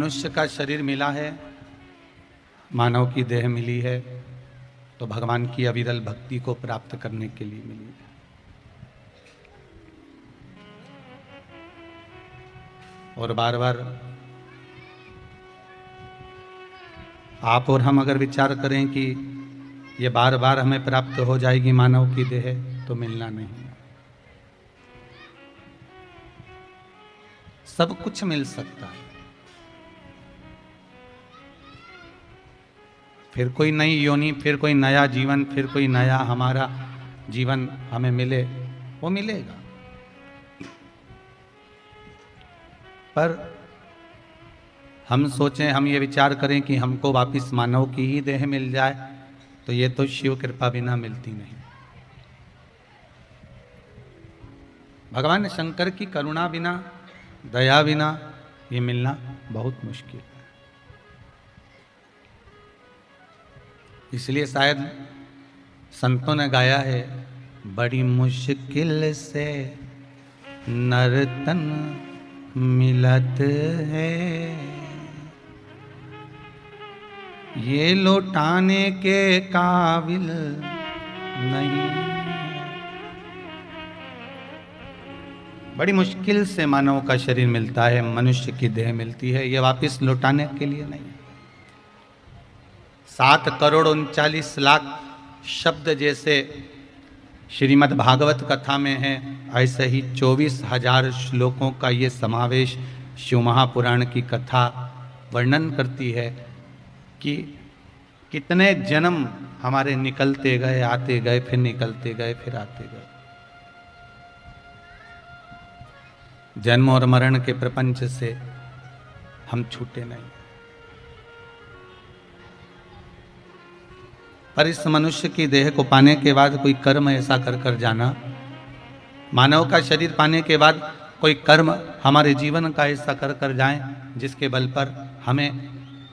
मनुष्य का शरीर मिला है, मानव की देह मिली है, तो भगवान की अविरल भक्ति को प्राप्त करने के लिए मिली है। और बार बार आप और हम अगर विचार करें कि ये बार बार हमें प्राप्त हो जाएगी मानव की देह, तो मिलना नहीं है। सब कुछ मिल सकता है, फिर कोई नई योनि, फिर कोई नया जीवन, फिर कोई नया हमारा जीवन हमें मिले, वो मिलेगा। पर हम सोचें, हम ये विचार करें कि हमको वापिस मानव की ही देह मिल जाए, तो ये तो शिव कृपा बिना मिलती नहीं। भगवान शंकर की करुणा बिना, दया बिना ये मिलना बहुत मुश्किल है। इसलिए शायद संतों ने गाया है, बड़ी मुश्किल से नर्तन मिलत है, ये लौटाने के काबिल नहीं। बड़ी मुश्किल से मानव का शरीर मिलता है, मनुष्य की देह मिलती है, ये वापस लौटाने के लिए नहीं। 7,39,00,000 शब्द जैसे श्रीमद् भागवत कथा में है, ऐसे ही 24,000 श्लोकों का ये समावेश शिव महापुराण की कथा वर्णन करती है कि कितने जन्म हमारे निकलते गए, आते गए, फिर निकलते गए, फिर आते गए। जन्म और मरण के प्रपंच से हम छूटे नहीं। पर इस मनुष्य की देह को पाने के बाद कोई कर्म ऐसा कर कर जाना, मानव का शरीर पाने के बाद कोई कर्म हमारे जीवन का ऐसा कर कर जाए जिसके बल पर हमें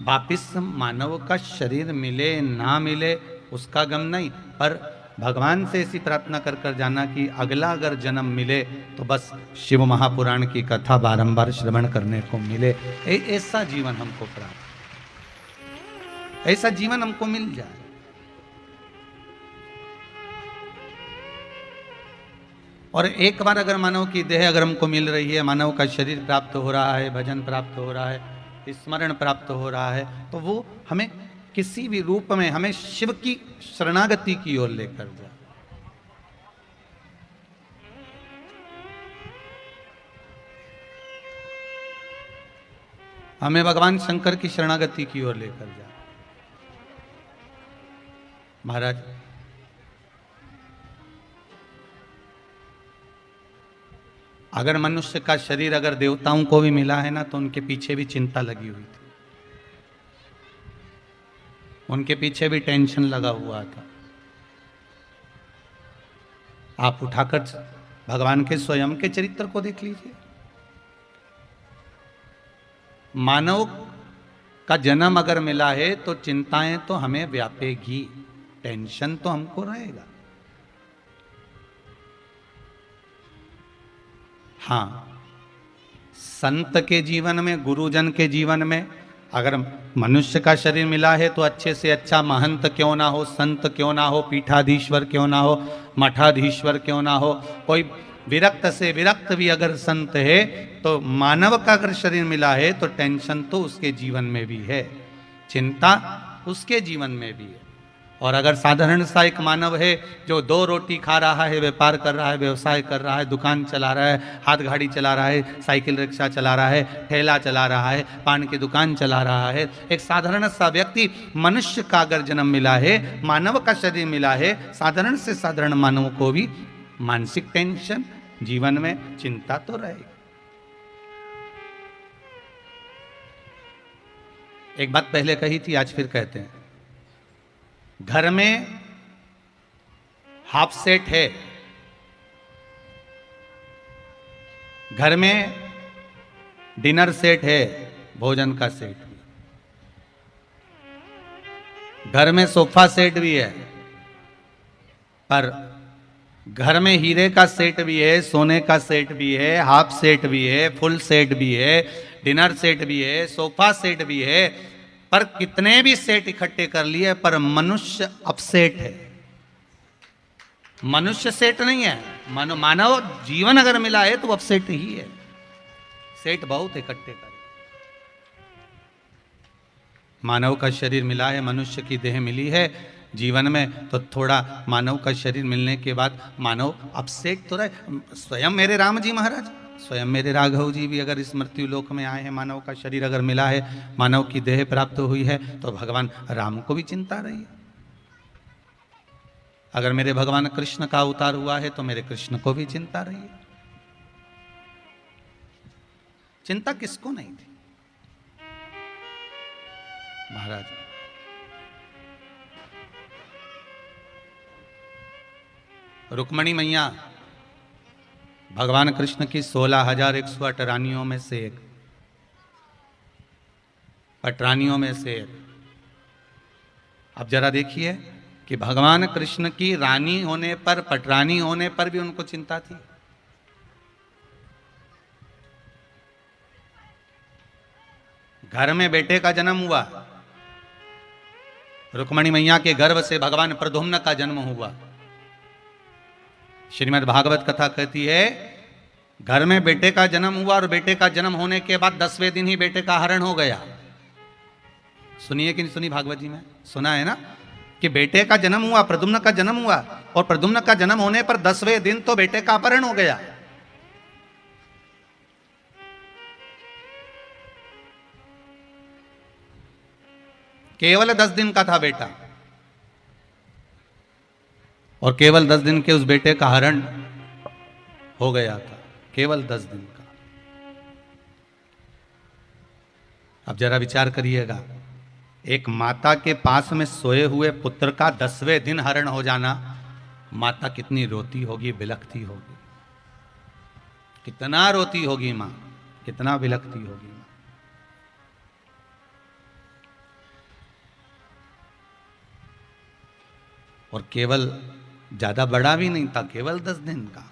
वापिस मानव का शरीर मिले ना मिले उसका गम नहीं, पर भगवान से ऐसी प्रार्थना कर कर जाना कि अगला अगर जन्म मिले तो बस शिव महापुराण की कथा बारंबार श्रवण करने को मिले। ऐसा जीवन हमको प्राप्त, ऐसा जीवन हमको मिल जाए। और एक बार अगर मानव की देह अगर हमको मिल रही है, मानव का शरीर प्राप्त हो रहा है, भजन प्राप्त हो रहा है, स्मरण प्राप्त हो रहा है, तो वो हमें किसी भी रूप में हमें शिव की शरणागति की ओर लेकर जाए। हमें भगवान शंकर की शरणागति की ओर लेकर जाए। महाराज, अगर मनुष्य का शरीर अगर देवताओं को भी मिला है ना, तो उनके पीछे भी चिंता लगी हुई थी, उनके पीछे भी टेंशन लगा हुआ था। आप उठाकर भगवान के स्वयं के चरित्र को देख लीजिए। मानव का जन्म अगर मिला है तो चिंताएं तो हमें व्यापेगी, टेंशन तो हमको रहेगा। हाँ, संत के जीवन में, गुरुजन के जीवन में अगर मनुष्य का शरीर मिला है तो अच्छे से अच्छा महंत क्यों ना हो, संत क्यों ना हो, पीठाधीश्वर क्यों ना हो, मठाधीश्वर क्यों ना हो, कोई विरक्त से विरक्त भी अगर संत है, तो मानव का अगर शरीर मिला है तो टेंशन तो उसके जीवन में भी है, चिंता उसके जीवन में भी है। और अगर साधारण सा एक मानव है जो 2 रोटी खा रहा है, व्यापार कर रहा है, व्यवसाय कर रहा है, दुकान चला रहा है, हाथ गाड़ी चला रहा है, साइकिल रिक्शा चला रहा है, ठेला चला रहा है, पान की दुकान चला रहा है, एक साधारण सा व्यक्ति, मनुष्य का अगर जन्म मिला है, मानव का शरीर मिला है, साधारण से साधारण मानव को भी मानसिक टेंशन, जीवन में चिंता तो रहेगी। एक बात पहले कही थी, आज फिर कहते हैं। घर में हाफ सेट है, घर में डिनर सेट है, भोजन का सेट भी, घर में सोफा सेट भी है, पर घर में हीरे का सेट भी है, सोने का सेट भी है, हाफ सेट भी है, फुल सेट भी है, डिनर सेट भी है, सोफा सेट भी है, पर कितने भी सेट इकट्ठे कर लिए पर मनुष्य अपसेट है। मनुष्य सेट नहीं है, मानव जीवन अगर मिला है तो अपसेट ही है। सेट बहुत इकट्ठे कर, मानव का शरीर मिला है, मनुष्य की देह मिली है जीवन में, तो थोड़ा मानव का शरीर मिलने के बाद मानव अपसेट तो रहे। स्वयं मेरे राम जी महाराज, स्वयं मेरे राघव जी भी अगर इस मृत्यु लोक में आए हैं, मानव का शरीर अगर मिला है, मानव की देह प्राप्त हुई है, तो भगवान राम को भी चिंता रही है। अगर मेरे भगवान कृष्ण का अवतार हुआ है तो मेरे कृष्ण को भी चिंता रही है। चिंता किसको नहीं थी महाराज। रुक्मणी मैया भगवान कृष्ण की 16,108 रानियों में से एक, पटरानियों में से एक। अब जरा देखिए कि भगवान कृष्ण की रानी होने पर, पटरानी होने पर भी उनको चिंता थी। घर में बेटे का जन्म हुआ, रुक्मणी मैया के गर्भ से भगवान प्रद्युम्न का जन्म हुआ। श्रीमद् भागवत कथा कहती है घर में बेटे का जन्म हुआ और बेटे का जन्म होने के बाद 10वें दिन ही बेटे का हरण हो गया। सुनिए कि नहीं सुनी भागवत जी में? सुना है ना कि बेटे का जन्म हुआ, प्रद्युम्न का जन्म हुआ, और प्रद्युम्न का जन्म होने पर 10वें दिन तो बेटे का अपहरण हो गया। केवल 10 दिन का था बेटा, और केवल 10 दिन के उस बेटे का हरण हो गया था, केवल 10 दिन का। अब जरा विचार करिएगा, एक माता के पास में सोए हुए पुत्र का 10वें दिन हरण हो जाना, माता कितनी रोती होगी, बिलखती होगी, कितना रोती होगी मां, कितना बिलखती होगी मां। और केवल ज्यादा बड़ा भी नहीं था, केवल 10 दिन का,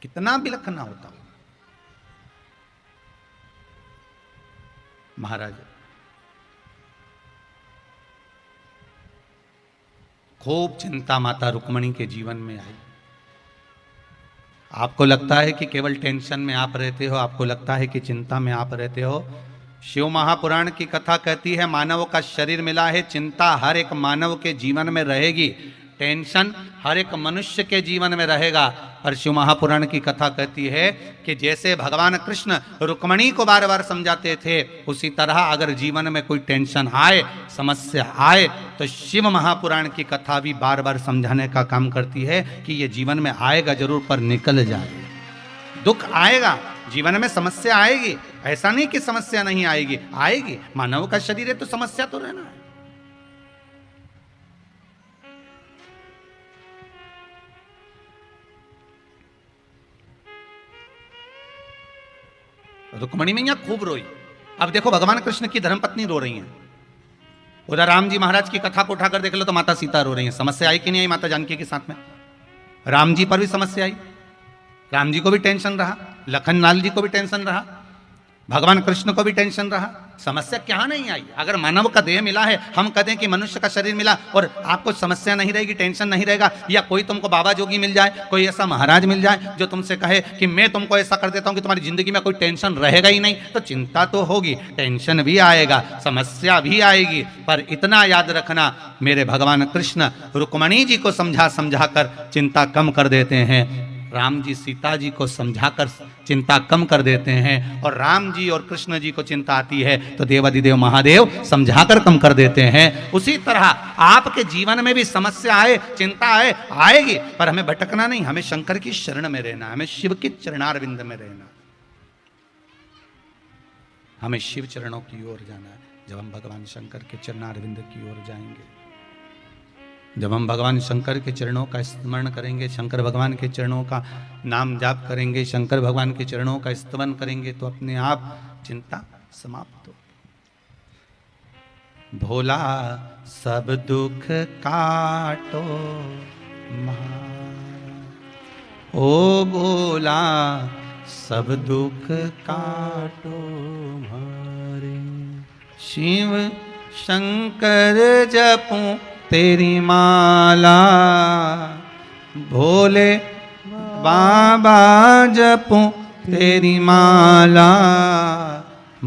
कितना बिलखना होता महाराज। खूब चिंता माता रुक्मणी के जीवन में आई। आपको लगता है कि केवल टेंशन में आप रहते हो, आपको लगता है कि चिंता में आप रहते हो। शिव महापुराण की कथा कहती है मानव का शरीर मिला है, चिंता हर एक मानव के जीवन में रहेगी, टेंशन हर एक मनुष्य के जीवन में रहेगा। पर शिव महापुराण की कथा कहती है कि जैसे भगवान कृष्ण रुक्मणी को बार बार समझाते थे, उसी तरह अगर जीवन में कोई टेंशन आए, समस्या आए, तो शिव महापुराण की कथा भी बार बार समझाने का काम करती है कि ये जीवन में आएगा जरूर, पर निकल जाए। दुख आएगा, जीवन में समस्या आएगी, ऐसा नहीं कि समस्या नहीं आएगी, आएगी। मानव का शरीर है तो समस्या तो रहना है। रुक्मणी मैया खूब रोई। अब देखो भगवान कृष्ण की धर्मपत्नी रो रही हैं, उधर राम जी महाराज की कथा को उठाकर देख लो तो माता सीता रो रही हैं। समस्या आई कि नहीं आई माता जानकी के साथ में? राम जी पर भी समस्या आई, राम जी को भी टेंशन रहा, लखन लाल जी को भी टेंशन रहा, भगवान कृष्ण को भी टेंशन रहा। समस्या क्या नहीं आई? अगर मानव का देह मिला है, हम कहते हैं कि मनुष्य का शरीर मिला और आपको समस्या नहीं रहेगी, टेंशन नहीं रहेगा, या कोई तुमको बाबा जोगी मिल जाए, कोई ऐसा महाराज मिल जाए जो तुमसे कहे कि मैं तुमको ऐसा कर देता हूं कि तुम्हारी जिंदगी में कोई टेंशन रहेगा ही नहीं, तो चिंता तो होगी, टेंशन भी आएगा, समस्या भी आएगी। पर इतना याद रखना, मेरे भगवान कृष्ण रुक्मणी जी को समझा समझा कर चिंता कम कर देते हैं, राम जी सीता जी को समझाकर चिंता कम कर देते हैं, और राम जी और कृष्ण जी को चिंता आती है तो देवाधिदेव महादेव समझाकर कम कर देते हैं। उसी तरह आपके जीवन में भी समस्या आए, चिंता आए, आएगी, पर हमें भटकना नहीं, हमें शंकर की शरण में रहना, हमें शिव के चरणारविंद में रहना, हमें शिव चरणों की ओर जाना है। जब हम भगवान शंकर के चरणारविंद की ओर जाएंगे, जब हम भगवान शंकर के चरणों का स्मरण करेंगे, शंकर भगवान के चरणों का नाम जाप करेंगे, शंकर भगवान के चरणों का स्तवन करेंगे, तो अपने आप चिंता समाप्त हो। भोला सब दुख काटो ओ भोला सब दुख काटो मारे। शिव शंकर जपूं तेरी माला, भोले बाबा जपूं तेरी माला,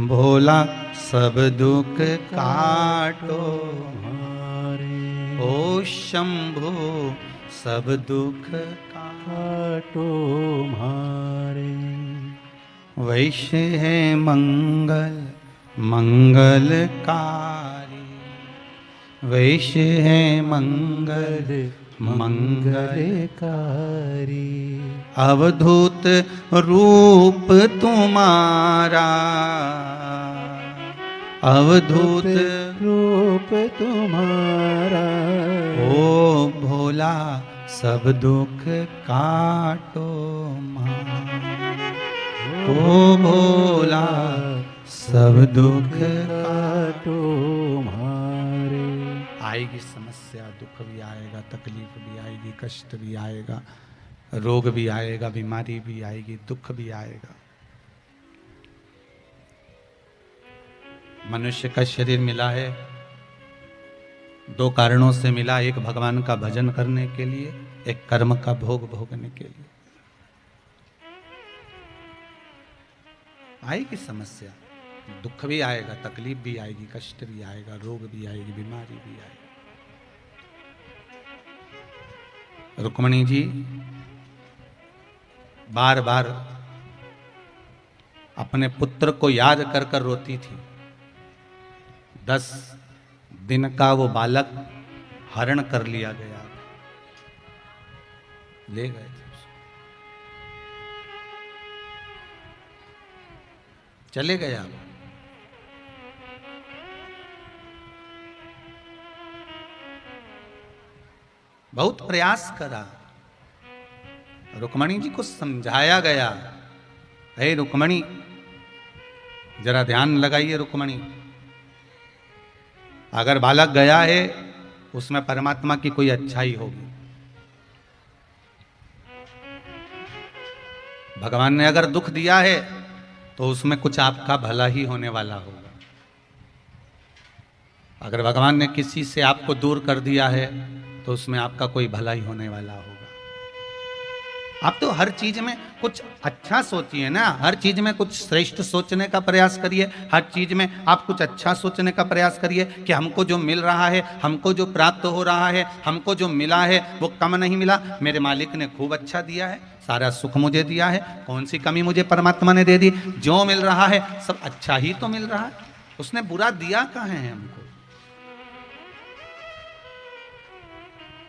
भोला सब दुख काटो मारे। ओ शंभो सब दुख काटो मारे। वैश्य है मंगल मंगलकारी, वैश्य है मंगल मंगलकारी। अवधूत रूप तुम्हारा, अवधूत रूप तुम्हारा। ओ भोला सब दुख काटो मारा, ओ भोला सब दुख काटो मारे। आएगी समस्या, दुख भी आएगा, तकलीफ भी आएगी, कष्ट भी आएगा, रोग भी आएगा, बीमारी भी आएगी, दुख भी आएगा। मनुष्य का शरीर मिला है दो कारणों से मिला, एक भगवान का भजन करने के लिए, एक कर्म का भोग भोगने के लिए। आएगी समस्या, दुख भी आएगा, तकलीफ भी आएगी, कष्ट भी आएगा, रोग भी आएगी, बीमारी भी आएगी। रुक्मणी जी बार बार अपने पुत्र को याद कर कर रोती थी। 10 दिन का वो बालक हरण कर लिया गया, ले गए थे, चले गए आप। बहुत प्रयास करा, रुक्मणी जी को समझाया गया, हे रुक्मणी जरा ध्यान लगाइए रुक्मणी, अगर बालक गया है उसमें परमात्मा की कोई अच्छाई होगी। भगवान ने अगर दुख दिया है तो उसमें कुछ आपका भला ही होने वाला होगा। अगर भगवान ने किसी से आपको दूर कर दिया है तो उसमें आपका कोई भला ही होने वाला होगा। आप तो हर चीज में कुछ अच्छा सोचिए ना, हर चीज में कुछ श्रेष्ठ सोचने का प्रयास करिए, हर चीज में आप कुछ अच्छा सोचने का प्रयास करिए कि हमको जो मिल रहा है, हमको जो प्राप्त हो रहा है, हमको जो मिला है वो कम नहीं मिला, मेरे मालिक ने खूब अच्छा दिया है, सारा सुख मुझे दिया है, कौन सी कमी मुझे परमात्मा ने दे दी, जो मिल रहा है सब अच्छा ही तो मिल रहा है, उसने बुरा दिया कहाँ है हमको,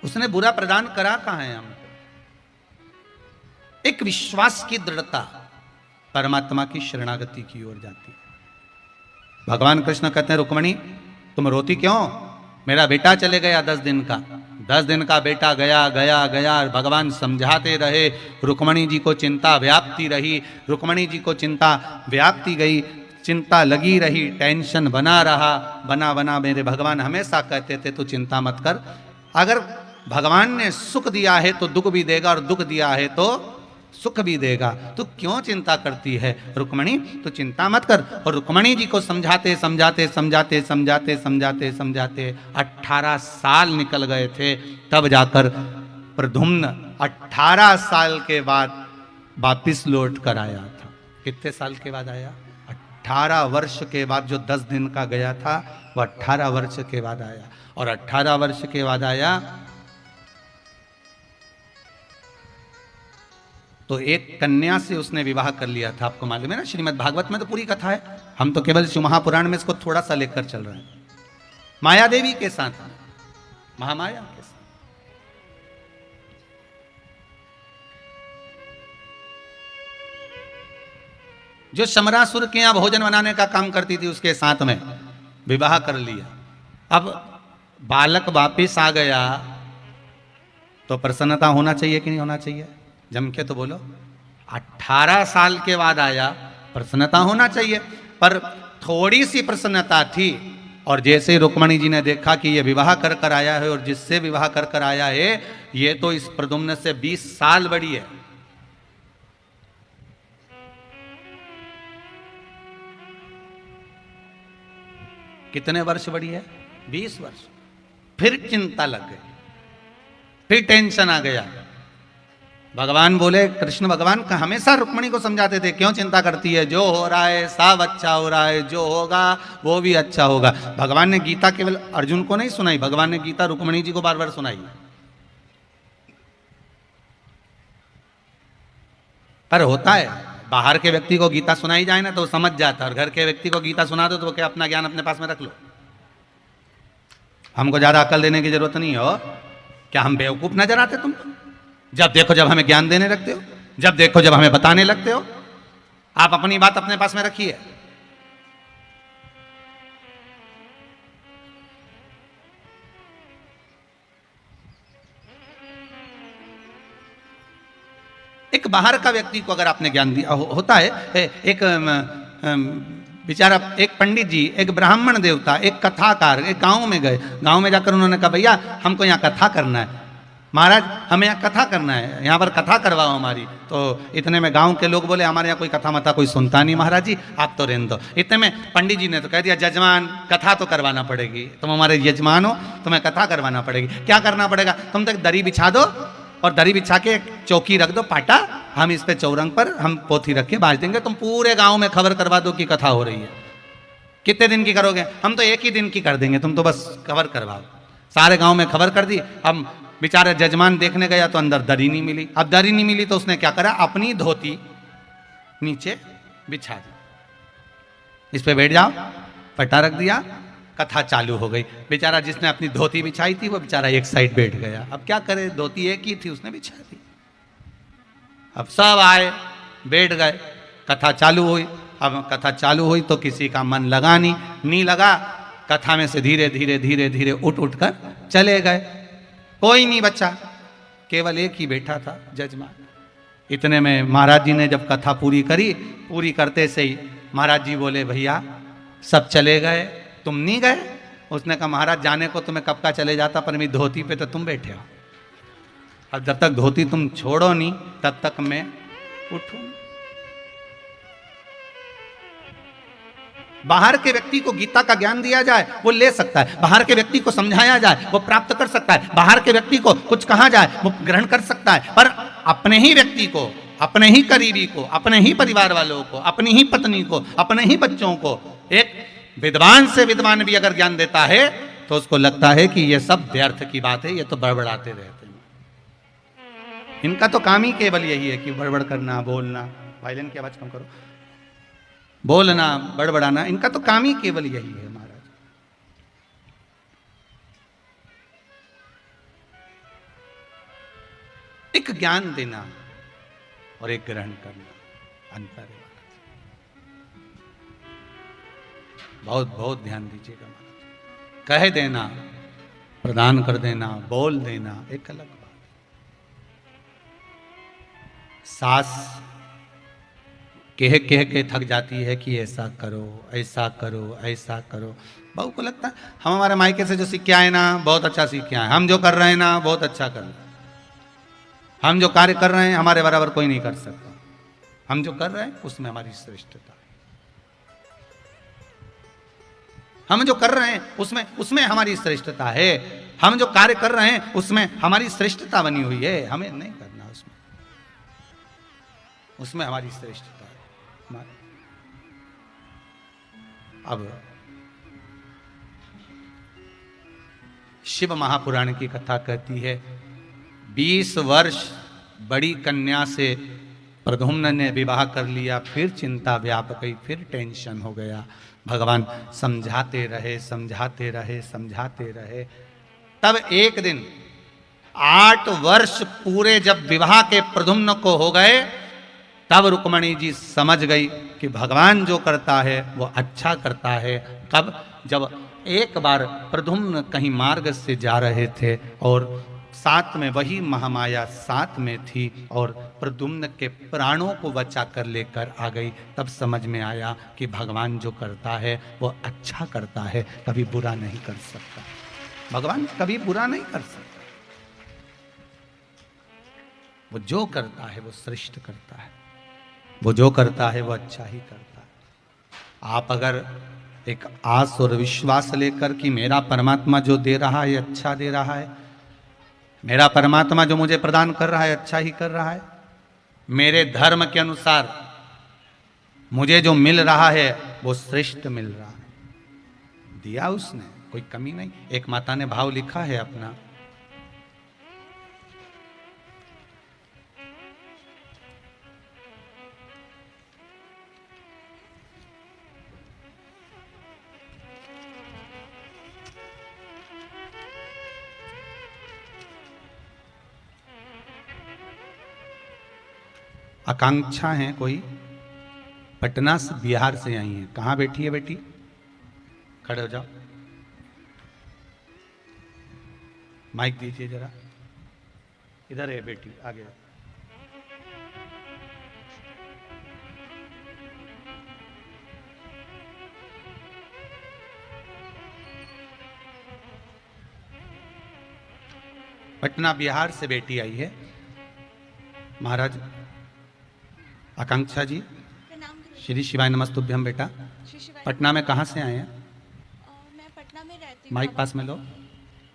उसने बुरा प्रदान करा कहाँ है हमको। एक विश्वास की दृढ़ता परमात्मा की शरणागति की ओर जाती है। भगवान कृष्ण कहते हैं रुक्मणी तुम रोती क्यों, मेरा बेटा चले गया 10 दिन का, 10 दिन का बेटा गया गया गया, भगवान समझाते रहे, रुक्मणी जी को चिंता व्याप्ति रही, रुक्मणी जी को चिंता व्याप्ति गई, चिंता लगी रही, टेंशन बना रहा, बना बना मेरे भगवान हमेशा कहते थे तू चिंता मत कर, अगर भगवान ने सुख दिया है तो दुख भी देगा और दुख दिया है तो सुख भी देगा, तू क्यों चिंता करती है रुक्मणी, तू चिंता मत कर। और रुक्मणी जी को समझाते समझाते समझाते समझाते समझाते समझाते 18 साल निकल गए थे, तब जाकर प्रद्युम्न 18 साल के बाद वापिस लौट कर आया था। कितने साल के बाद आया? 18 वर्ष के बाद। जो 10 दिन का गया था वह 18 वर्ष के बाद आया, और 18 वर्ष के बाद आया तो एक कन्या से उसने विवाह कर लिया था। आपको मालूम है ना, श्रीमद् भागवत में तो पूरी कथा है, हम तो केवल शिव महापुराण में इसको थोड़ा सा लेकर चल रहे हैं। माया देवी के साथ, महामाया के साथ। जो शमरासुर के यहां भोजन बनाने का काम करती थी उसके साथ में विवाह कर लिया। अब बालक वापिस आ गया तो प्रसन्नता होना चाहिए कि नहीं होना चाहिए? जम के तो बोलो। 18 साल के बाद आया, प्रसन्नता होना चाहिए, पर थोड़ी सी प्रसन्नता थी। और जैसे ही रुक्मणी जी ने देखा कि ये विवाह कर कर आया है और जिससे विवाह कर कर आया है ये तो इस प्रद्युम्न से 20 साल बड़ी है, कितने वर्ष बढ़ी है? 20 वर्ष। फिर चिंता लग गई, फिर टेंशन आ गया। भगवान बोले, कृष्ण भगवान का हमेशा रुक्मिणी को समझाते थे, क्यों चिंता करती है, जो हो रहा है सब अच्छा हो रहा है, जो होगा वो भी अच्छा होगा। भगवान ने गीता केवल अर्जुन को नहीं सुनाई, भगवान ने गीता रुक्मिणी जी को बार बार सुनाई। पर होता है, बाहर के व्यक्ति को गीता सुनाई जाए ना तो समझ जाता है, और घर के व्यक्ति को गीता सुना दो तो वो क्या अपना ज्ञान अपने पास में रख लो। हमको ज्यादा अकल देने की जरूरत नहीं हो। क्या हम बेवकूफ नजर आते तुमको? जब देखो जब हमें ज्ञान देने लगते हो, जब देखो जब हमें बताने लगते हो। आप अपनी बात अपने पास में रखिए। एक बाहर का व्यक्ति को अगर आपने ज्ञान दिया, होता है एक बेचारा, एक पंडित जी, एक ब्राह्मण देवता, एक कथाकार एक गांव में गए। गांव में जाकर उन्होंने कहा, भैया हमको यहाँ कथा करना है, महाराज हमें यहाँ कथा करना है, यहाँ पर कथा करवाओ हमारी। तो इतने में गांव के लोग बोले, हमारे यहाँ कोई कथा मथा कोई सुनता नहीं महाराज जी, आप तो रहने दो। इतने में पंडित जी ने तो कह दिया, जजमान कथा तो करवाना पड़ेगी, तुम हमारे यजमान हो, तुम्हें कथा करवाना पड़ेगी। क्या करना पड़ेगा? तुम तक दरी बिछा दो और दरी बिछा के एक चौकी रख दो, पाटा, हम इस पे चौरंग पर हम पोथी रख के बाज देंगे, तुम पूरे गांव में खबर करवा दो कि कथा हो रही है। कितने दिन की करोगे? हम तो एक ही दिन की कर देंगे, तुम तो बस खबर करवाओ। सारे गांव में खबर कर दी। हम बेचारे जजमान देखने गया तो अंदर दरी नहीं मिली। अब दरी नहीं मिली तो उसने क्या करा, अपनी धोती नीचे बिछा दी, इस पे बैठ जाओ, पटा रख दिया, कथा चालू हो गई। बेचारा जिसने अपनी धोती बिछाई थी वो बेचारा एक साइड बैठ गया। अब क्या करे, धोती एक ही थी, उसने बिछा दी। अब सब आए, बैठ गए, कथा चालू हुई। अब कथा चालू हुई तो किसी का मन लगा नहीं लगा। कथा में से धीरे धीरे धीरे धीरे उठ कर चले गए। कोई नहीं बचा, केवल एक ही बैठा था, जजमान। इतने में महाराज जी ने जब कथा पूरी करी, पूरी करते से ही महाराज जी बोले, भैया सब चले गए, तुम नहीं गए? उसने कहा, महाराज जाने को तुम्हें कब का चले जाता, पर मेरी धोती पे तो तुम बैठे हो। अब जब तक धोती तुम छोड़ो नहीं तब तक मैं उठूं। बाहर के व्यक्ति को गीता का ज्ञान दिया जाए वो ले सकता है, बाहर के व्यक्ति को समझाया जाए वो प्राप्त कर सकता है, बाहर के व्यक्ति को कुछ कहा जाए वो ग्रहण कर सकता है। पर अपने ही व्यक्ति को, अपने ही करीबी को, अपने ही परिवार वालों को, अपनी ही पत्नी को, अपने ही बच्चों को एक विद्वान से विद्वान भी अगर ज्ञान देता है तो उसको लगता है कि ये सब व्यर्थ की बात है, ये तो बड़बड़ाते रहते हैं। इनका तो काम ही केवल यही है कि बड़बड़ करना, बोलना, वायलिन की आवाज कम करो, बोलना, बड़बड़ाना, इनका तो काम ही केवल यही है महाराज। एक ज्ञान देना और एक ग्रहण करना, अंतर है महाराज। बहुत बहुत ध्यान दीजिएगा महाराज। कह देना, प्रदान कर देना, बोल देना एक अलग बात। सास कह कह के थक जाती है कि ऐसा करो, ऐसा करो, ऐसा करो। बहू को लगता है हम हमारे मायके से जो सीख के आए ना बहुत अच्छा सीख के आए, हम जो कर रहे हैं ना बहुत अच्छा कर रहे हैं, हम जो कार्य कर रहे हैं हमारे बराबर कोई नहीं कर सकता, हम जो कर रहे हैं उसमें हमारी श्रेष्ठता है, हम जो कर रहे हैं उसमें हमारी श्रेष्ठता है, हम जो कार्य कर रहे हैं उसमें हमारी श्रेष्ठता बनी हुई है, हमें नहीं करना उसमें हमारी श्रेष्ठता है। अब शिव महापुराण की कथा कहती है 20 वर्ष बड़ी कन्या से प्रद्युम्न ने विवाह कर लिया, फिर चिंता व्याप गई, फिर टेंशन हो गया। भगवान समझाते रहे, समझाते रहे, समझाते रहे। तब एक दिन 8 वर्ष पूरे जब विवाह के प्रद्युम्न को हो गए, तब रुक्मणी जी समझ गई कि भगवान जो करता है वो अच्छा करता है। कब? जब एक बार प्रद्युम्न कहीं मार्ग से जा रहे थे और साथ में वही महामाया साथ में थी और प्रद्युम्न के प्राणों को बचा कर लेकर आ गई। तब समझ में आया कि भगवान जो करता है वो अच्छा करता है, कभी बुरा नहीं कर सकता। भगवान कभी बुरा नहीं कर सकता, वो जो करता है वो श्रेष्ठ करता है, वो जो करता है वो अच्छा ही करता है। आप अगर एक आस और विश्वास लेकर कि मेरा परमात्मा जो दे रहा है अच्छा दे रहा है, मेरा परमात्मा जो मुझे प्रदान कर रहा है अच्छा ही कर रहा है, मेरे धर्म के अनुसार मुझे जो मिल रहा है वो श्रेष्ठ मिल रहा है। दिया उसने, कोई कमी नहीं। एक माता ने भाव लिखा है अपना, आकांक्षा है कोई, पटना से बिहार से आई है। कहाँ बैठी है बेटी? खड़े हो जाओ, माइक दीजिए जरा। इधर है बेटी, आगे। पटना बिहार से बेटी आई है। महाराज आकांक्षा जी, श्री शिवाय नमस्तुभ्यम। बेटा पटना में कहाँ से आए हैं? मैं पटना में रहती हूँ। माइक पास में लो।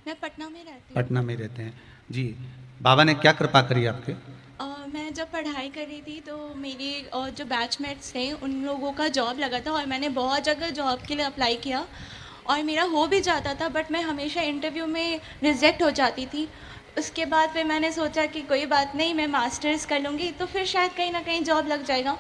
मैं पटना में रहती हूँ। पटना में रहते हैं जी। बाबा ने क्या कृपा करी आपके? मैं जब पढ़ाई कर रही थी तो मेरी जो बैचमेट्स थे उन लोगों का जॉब लगा था और मैंने बहुत जगह जॉब के लिए अप्लाई किया और मेरा हो भी जाता था, बट मैं हमेशा इंटरव्यू में रिजेक्ट हो जाती थी। उसके बाद फिर मैंने सोचा कि कोई बात नहीं, मैं मास्टर्स कर लूँगी तो फिर शायद कहीं ना कहीं जॉब लग जाएगा।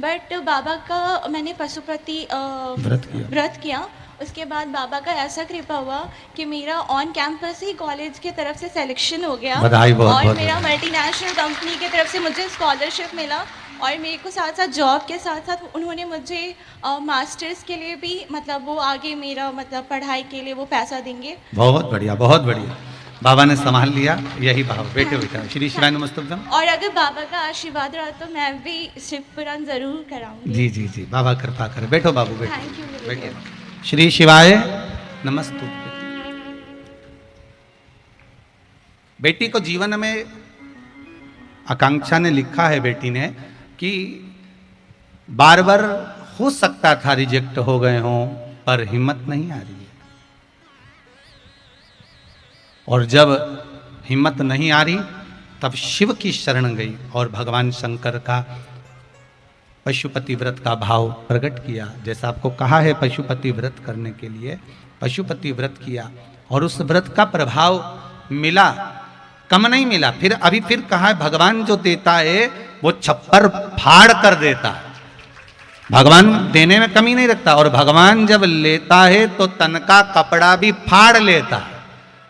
बट बाबा का मैंने पशुपति व्रत किया। उसके बाद बाबा का ऐसा कृपा हुआ कि मेरा ऑन कैंपस ही कॉलेज की तरफ से सिलेक्शन हो गया। बधाई बहुत और बहुत मेरा मल्टीनेशनल कंपनी की तरफ से मुझे स्कॉलरशिप मिला और मेरे को साथ साथ जॉब के साथ साथ उन्होंने मुझे मास्टर्स के लिए भी मतलब वो आगे मेरा मतलब पढ़ाई के लिए वो पैसा देंगे। बहुत बढ़िया, बहुत बढ़िया। बाबा ने संभाल लिया, यही भाव। बेटे बेटा, श्री शिवाय नमस्तुभ्यम। और अगर बाबा का आशीर्वाद रहा तो मैं भी शिव पुराण जरूर कराऊंगी। जी जी जी, बाबा कृपा करे। बैठो बाबू, बैठो। थैंक यू गुरुदेव। बैठिए। श्री शिवाय नमस्तुभ्यम। बेटी को जीवन में आकांक्षा ने लिखा है, बेटी ने, कि बार बार हो सकता था रिजेक्ट हो गए हों पर हिम्मत नहीं आ रही है। और जब हिम्मत नहीं आ रही तब शिव की शरण गई और भगवान शंकर का पशुपति व्रत का भाव प्रकट किया। जैसा आपको कहा है पशुपति व्रत करने के लिए, पशुपति व्रत किया और उस व्रत का प्रभाव मिला, कम नहीं मिला। फिर अभी फिर कहा है भगवान जो देता है वो छप्पर फाड़ कर देता है। भगवान देने में कमी नहीं रखता और भगवान जब लेता है तो तन का कपड़ा भी फाड़ लेता है।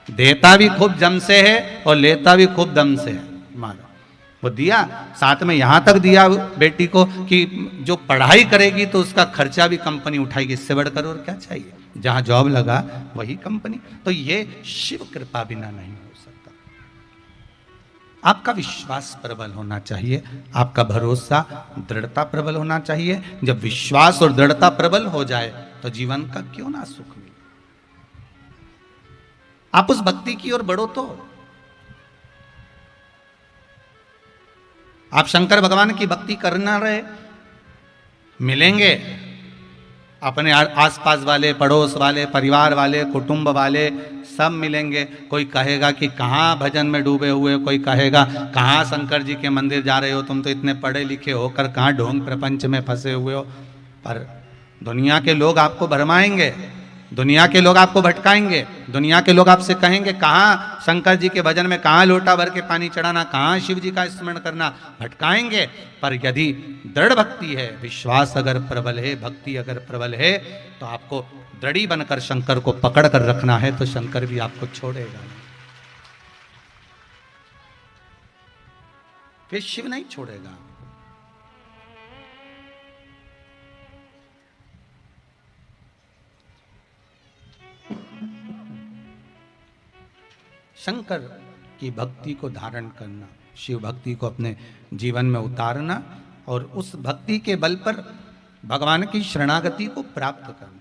देता भी खूब जम से है और लेता भी खूब दम से है। मानो वो दिया, साथ में यहां तक दिया बेटी को कि जो पढ़ाई करेगी तो उसका खर्चा भी कंपनी उठाएगी। इससे बढ़कर और क्या चाहिए? जहां जॉब लगा वही कंपनी। तो ये शिव कृपा बिना नहीं हो सकता। आपका विश्वास प्रबल होना चाहिए, आपका भरोसा दृढ़ता प्रबल होना चाहिए। जब विश्वास और दृढ़ता प्रबल हो जाए तो जीवन का क्यों ना सुख मिले। आप उस भक्ति की ओर बढ़ो तो आप शंकर भगवान की भक्ति करना रहे, मिलेंगे अपने आसपास वाले, पड़ोस वाले, परिवार वाले, कुटुंब वाले सब मिलेंगे। कोई कहेगा कि कहाँ भजन में डूबे हुए, कोई कहेगा कहाँ शंकर जी के मंदिर जा रहे हो, तुम तो इतने पढ़े लिखे होकर कहाँ ढोंग प्रपंच में फंसे हुए हो। पर दुनिया के लोग आपको भरमाएंगे, दुनिया के लोग आपको भटकाएंगे, दुनिया के लोग आपसे कहेंगे कहाँ शंकर जी के भजन में कहाँ लोटा भर के पानी चढ़ाना, कहाँ शिव जी का स्मरण करना, भटकाएंगे। पर यदि दृढ़ भक्ति है, विश्वास अगर प्रबल है, भक्ति अगर प्रबल है, तो आपको दृढ़ी बनकर शंकर को पकड़ कर रखना है, तो शंकर भी आपको छोड़ेगा नहीं, फिर शिव नहीं छोड़ेगा। शंकर की भक्ति को धारण करना, शिव भक्ति को अपने जीवन में उतारना और उस भक्ति के बल पर भगवान की शरणागति को प्राप्त करना।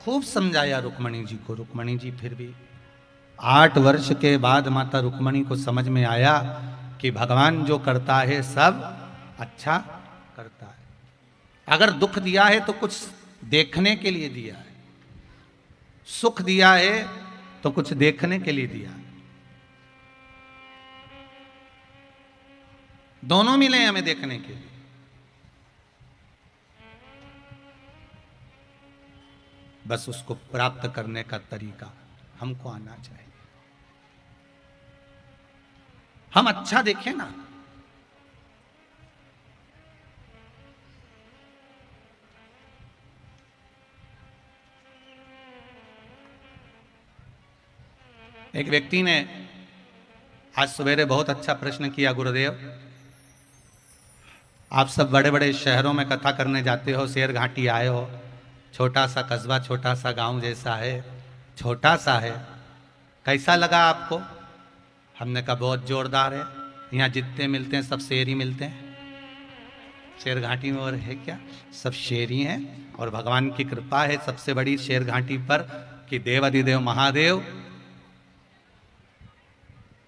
खूब समझाया रुक्मणी जी को। रुक्मणी जी फिर भी 8 वर्ष के बाद माता रुक्मणी को समझ में आया कि भगवान जो करता है सब अच्छा करता है। अगर दुख दिया है तो कुछ देखने के लिए दिया है, सुख दिया है तो कुछ देखने के लिए दिया है। दोनों मिले हैं हमें देखने के लिए। बस उसको प्राप्त करने का तरीका हमको आना चाहिए। हम अच्छा देखें ना, एक व्यक्ति ने आज सवेरे बहुत अच्छा प्रश्न किया, गुरुदेव आप सब बड़े बड़े शहरों में कथा करने जाते हो, शेर घाटी आए हो, छोटा सा कस्बा छोटा सा गांव जैसा है, छोटा सा है, कैसा लगा आपको? हमने कहा बहुत जोरदार है, यहाँ जितने मिलते हैं सब शेर ही मिलते हैं। शेर घाटी में और है क्या, सब शेर ही हैं। और भगवान की कृपा है सबसे बड़ी शेर घाटी पर कि देवाधिदेव महादेव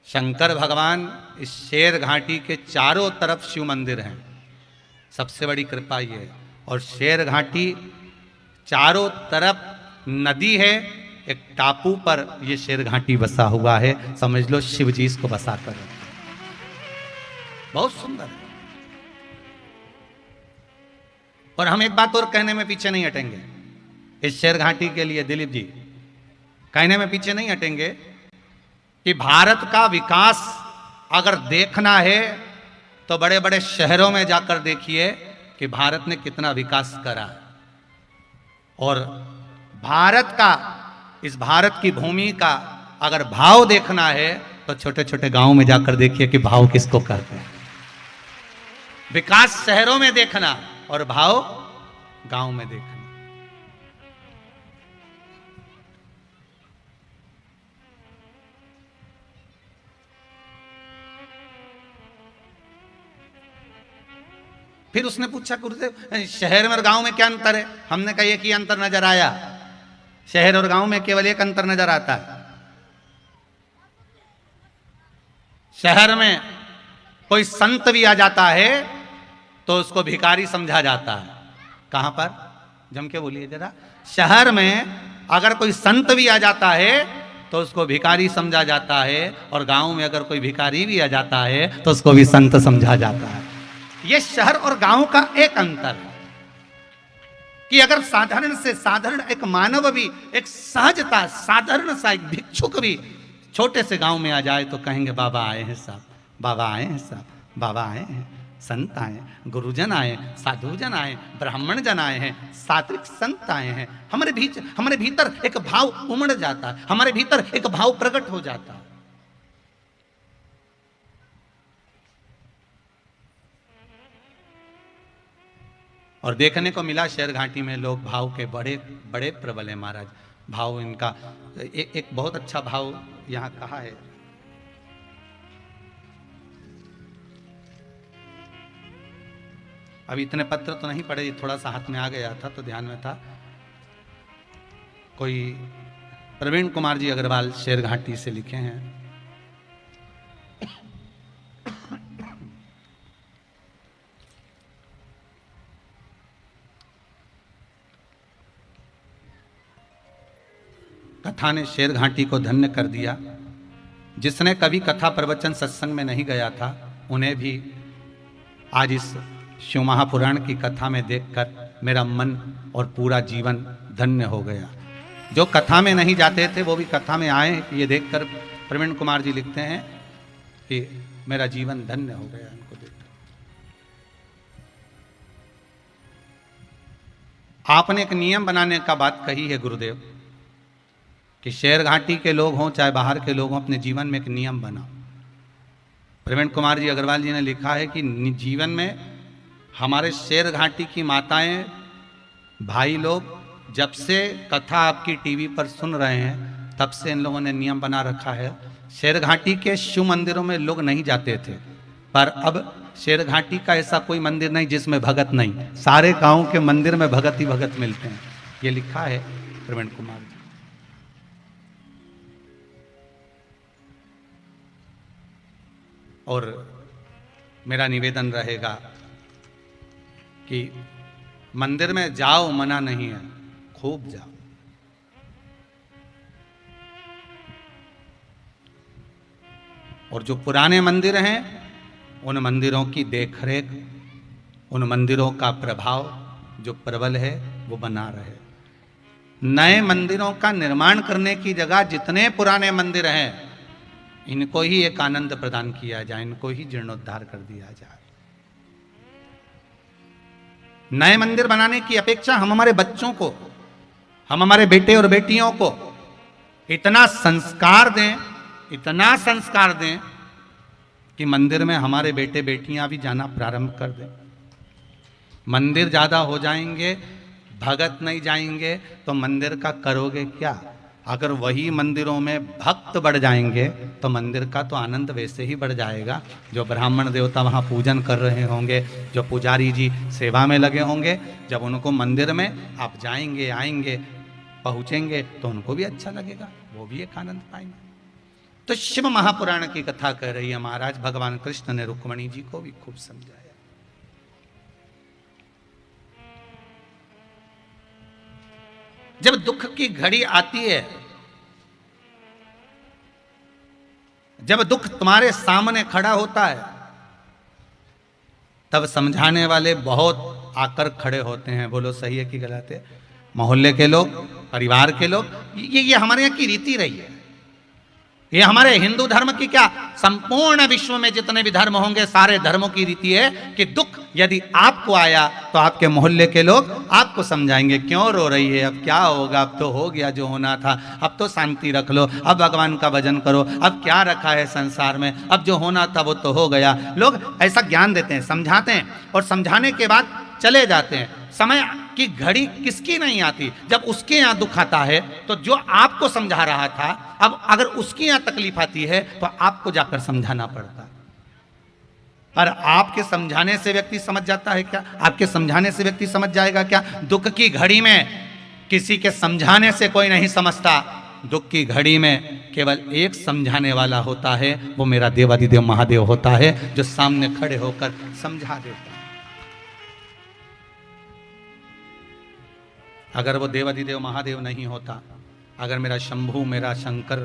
शंकर भगवान इस शेर घाटी के चारों तरफ शिव मंदिर हैं। सबसे बड़ी कृपा ये है। और शेर घाटी चारों तरफ नदी है, एक टापू पर ये शेर घाटी बसा हुआ है। समझ लो शिव जी इसको बसा कर, बहुत सुंदर है। और हम एक बात और कहने में पीछे नहीं हटेंगे इस शेर घाटी के लिए, दिलीप जी कहने में पीछे नहीं हटेंगे कि भारत का विकास अगर देखना है तो बड़े बड़े शहरों में जाकर देखिए कि भारत ने कितना विकास करा। और भारत का, इस भारत की भूमि का अगर भाव देखना है तो छोटे छोटे गांव में जाकर देखिए कि भाव किसको करते हैं। विकास शहरों में देखना और भाव गांव में देखना। फिर उसने पूछा गुरुदेव शहर में और गांव में क्या अंतर है? हमने कहा एक ही अंतर नजर आया, शहर और गांव में केवल एक अंतर नजर आता है। शहर में कोई संत भी आ जाता है तो उसको भिखारी समझा जाता है। कहां पर, जम के बोलिए जरा। शहर में अगर कोई संत भी आ जाता है तो उसको भिखारी समझा जाता है, और गांव में अगर कोई भिखारी भी आ जाता है तो उसको भी संत समझा जाता है। यह शहर और गांव का एक अंतर है कि अगर साधारण से साधारण एक मानव भी, एक सहजता साधारण सा एक भिक्षुक भी छोटे से गांव में आ जाए तो कहेंगे बाबा आए हैं साहब, बाबा आए हैं साहब, बाबा आए हैं, संत आए, गुरुजन आए, साधुजन आए, ब्राह्मण जन आए हैं, सात्विक संत आए हैं। हमारे भीतर एक भाव उमड़ जाता है, हमारे भीतर एक भाव प्रकट हो जाता है। और देखने को मिला शेर घाटी में लोग भाव के बड़े बड़े प्रबल हैं महाराज। भाव इनका एक बहुत अच्छा भाव यहाँ कहा है। अभी इतने पत्र तो नहीं पढ़े, थोड़ा सा हाथ में आ गया था तो ध्यान में था। कोई प्रवीण कुमार जी अग्रवाल शेर घाटी से लिखे हैं। कथा ने शेर घाटी को धन्य कर दिया। जिसने कभी कथा प्रवचन सत्संग में नहीं गया था उन्हें भी आज इस शिव महापुराण की कथा में देखकर मेरा मन और पूरा जीवन धन्य हो गया। जो कथा में नहीं जाते थे वो भी कथा में आए, ये देखकर प्रवीण कुमार जी लिखते हैं कि मेरा जीवन धन्य हो गया इनको देखकर। आपने एक नियम बनाने का बात कही है गुरुदेव कि शेर घाटी के लोग हों चाहे बाहर के लोग हों, अपने जीवन में एक नियम बनाओ। प्रवीण कुमार जी अग्रवाल जी ने लिखा है कि जीवन में हमारे शेर घाटी की माताएं भाई लोग जब से कथा आपकी टीवी पर सुन रहे हैं तब से इन लोगों ने नियम बना रखा है। शेर घाटी के शिव मंदिरों में लोग नहीं जाते थे, पर अब शेर घाटी का ऐसा कोई मंदिर नहीं जिसमें भगत नहीं, सारे गांव के मंदिर में भगत ही भगत मिलते हैं। ये लिखा है प्रवीण कुमार जी। और मेरा निवेदन रहेगा कि मंदिर में जाओ, मना नहीं है, खूब जाओ। और जो पुराने मंदिर हैं उन मंदिरों की देखरेख, उन मंदिरों का प्रभाव जो प्रबल है वो बना रहे। नए मंदिरों का निर्माण करने की जगह जितने पुराने मंदिर हैं इनको ही एक आनंद प्रदान किया जाए, इनको ही जीर्णोद्धार कर दिया जाए। नए मंदिर बनाने की अपेक्षा हम हमारे बच्चों को, हम हमारे बेटे और बेटियों को इतना संस्कार दें, इतना संस्कार दें कि मंदिर में हमारे बेटे बेटियां भी जाना प्रारंभ कर दें। मंदिर ज्यादा हो जाएंगे, भगत नहीं जाएंगे तो मंदिर का करोगे क्या? अगर वही मंदिरों में भक्त बढ़ जाएंगे तो मंदिर का तो आनंद वैसे ही बढ़ जाएगा। जो ब्राह्मण देवता वहाँ पूजन कर रहे होंगे, जो पुजारी जी सेवा में लगे होंगे, जब उनको मंदिर में आप जाएंगे, आएंगे, पहुँचेंगे तो उनको भी अच्छा लगेगा, वो भी एक आनंद पाएंगे। तो शिव महापुराण की कथा कह रही है महाराज, भगवान कृष्ण ने रुक्मणी जी को भी खूब समझाया। जब दुख की घड़ी आती है, जब दुख तुम्हारे सामने खड़ा होता है, तब समझाने वाले बहुत आकर खड़े होते हैं। बोलो सही है कि गलत है? मोहल्ले के लोग, परिवार के लोग, ये हमारे यहाँ की रीति रही है। ये हमारे हिंदू धर्म की क्या, संपूर्ण विश्व में जितने भी धर्म होंगे सारे धर्मों की रीति है कि दुख यदि आपको आया तो आपके मोहल्ले के लोग आपको समझाएंगे, क्यों रो रही है, अब क्या होगा, अब तो हो गया जो होना था, अब तो शांति रख लो, अब भगवान का भजन करो, अब क्या रखा है संसार में, अब जो होना था वो तो हो गया। लोग ऐसा ज्ञान देते हैं, समझाते हैं और समझाने के बाद चले जाते हैं। समय की घड़ी किसकी नहीं आती? जब उसके यहाँ दुख आता है तो जो आपको समझा रहा था, अब अगर उसके यहाँ तकलीफ आती है तो आपको जाकर समझाना पड़ता है। पर आपके समझाने से व्यक्ति समझ जाता है क्या? आपके समझाने से व्यक्ति समझ जाएगा क्या? दुख की घड़ी में किसी के समझाने से कोई नहीं समझता। दुख की घड़ी में केवल एक समझाने वाला होता है, वो मेरा देवाधिदेव महादेव होता है, जो सामने खड़े होकर समझा देता है। अगर वो देवाधिदेव महादेव नहीं होता, अगर मेरा शंभू, मेरा शंकर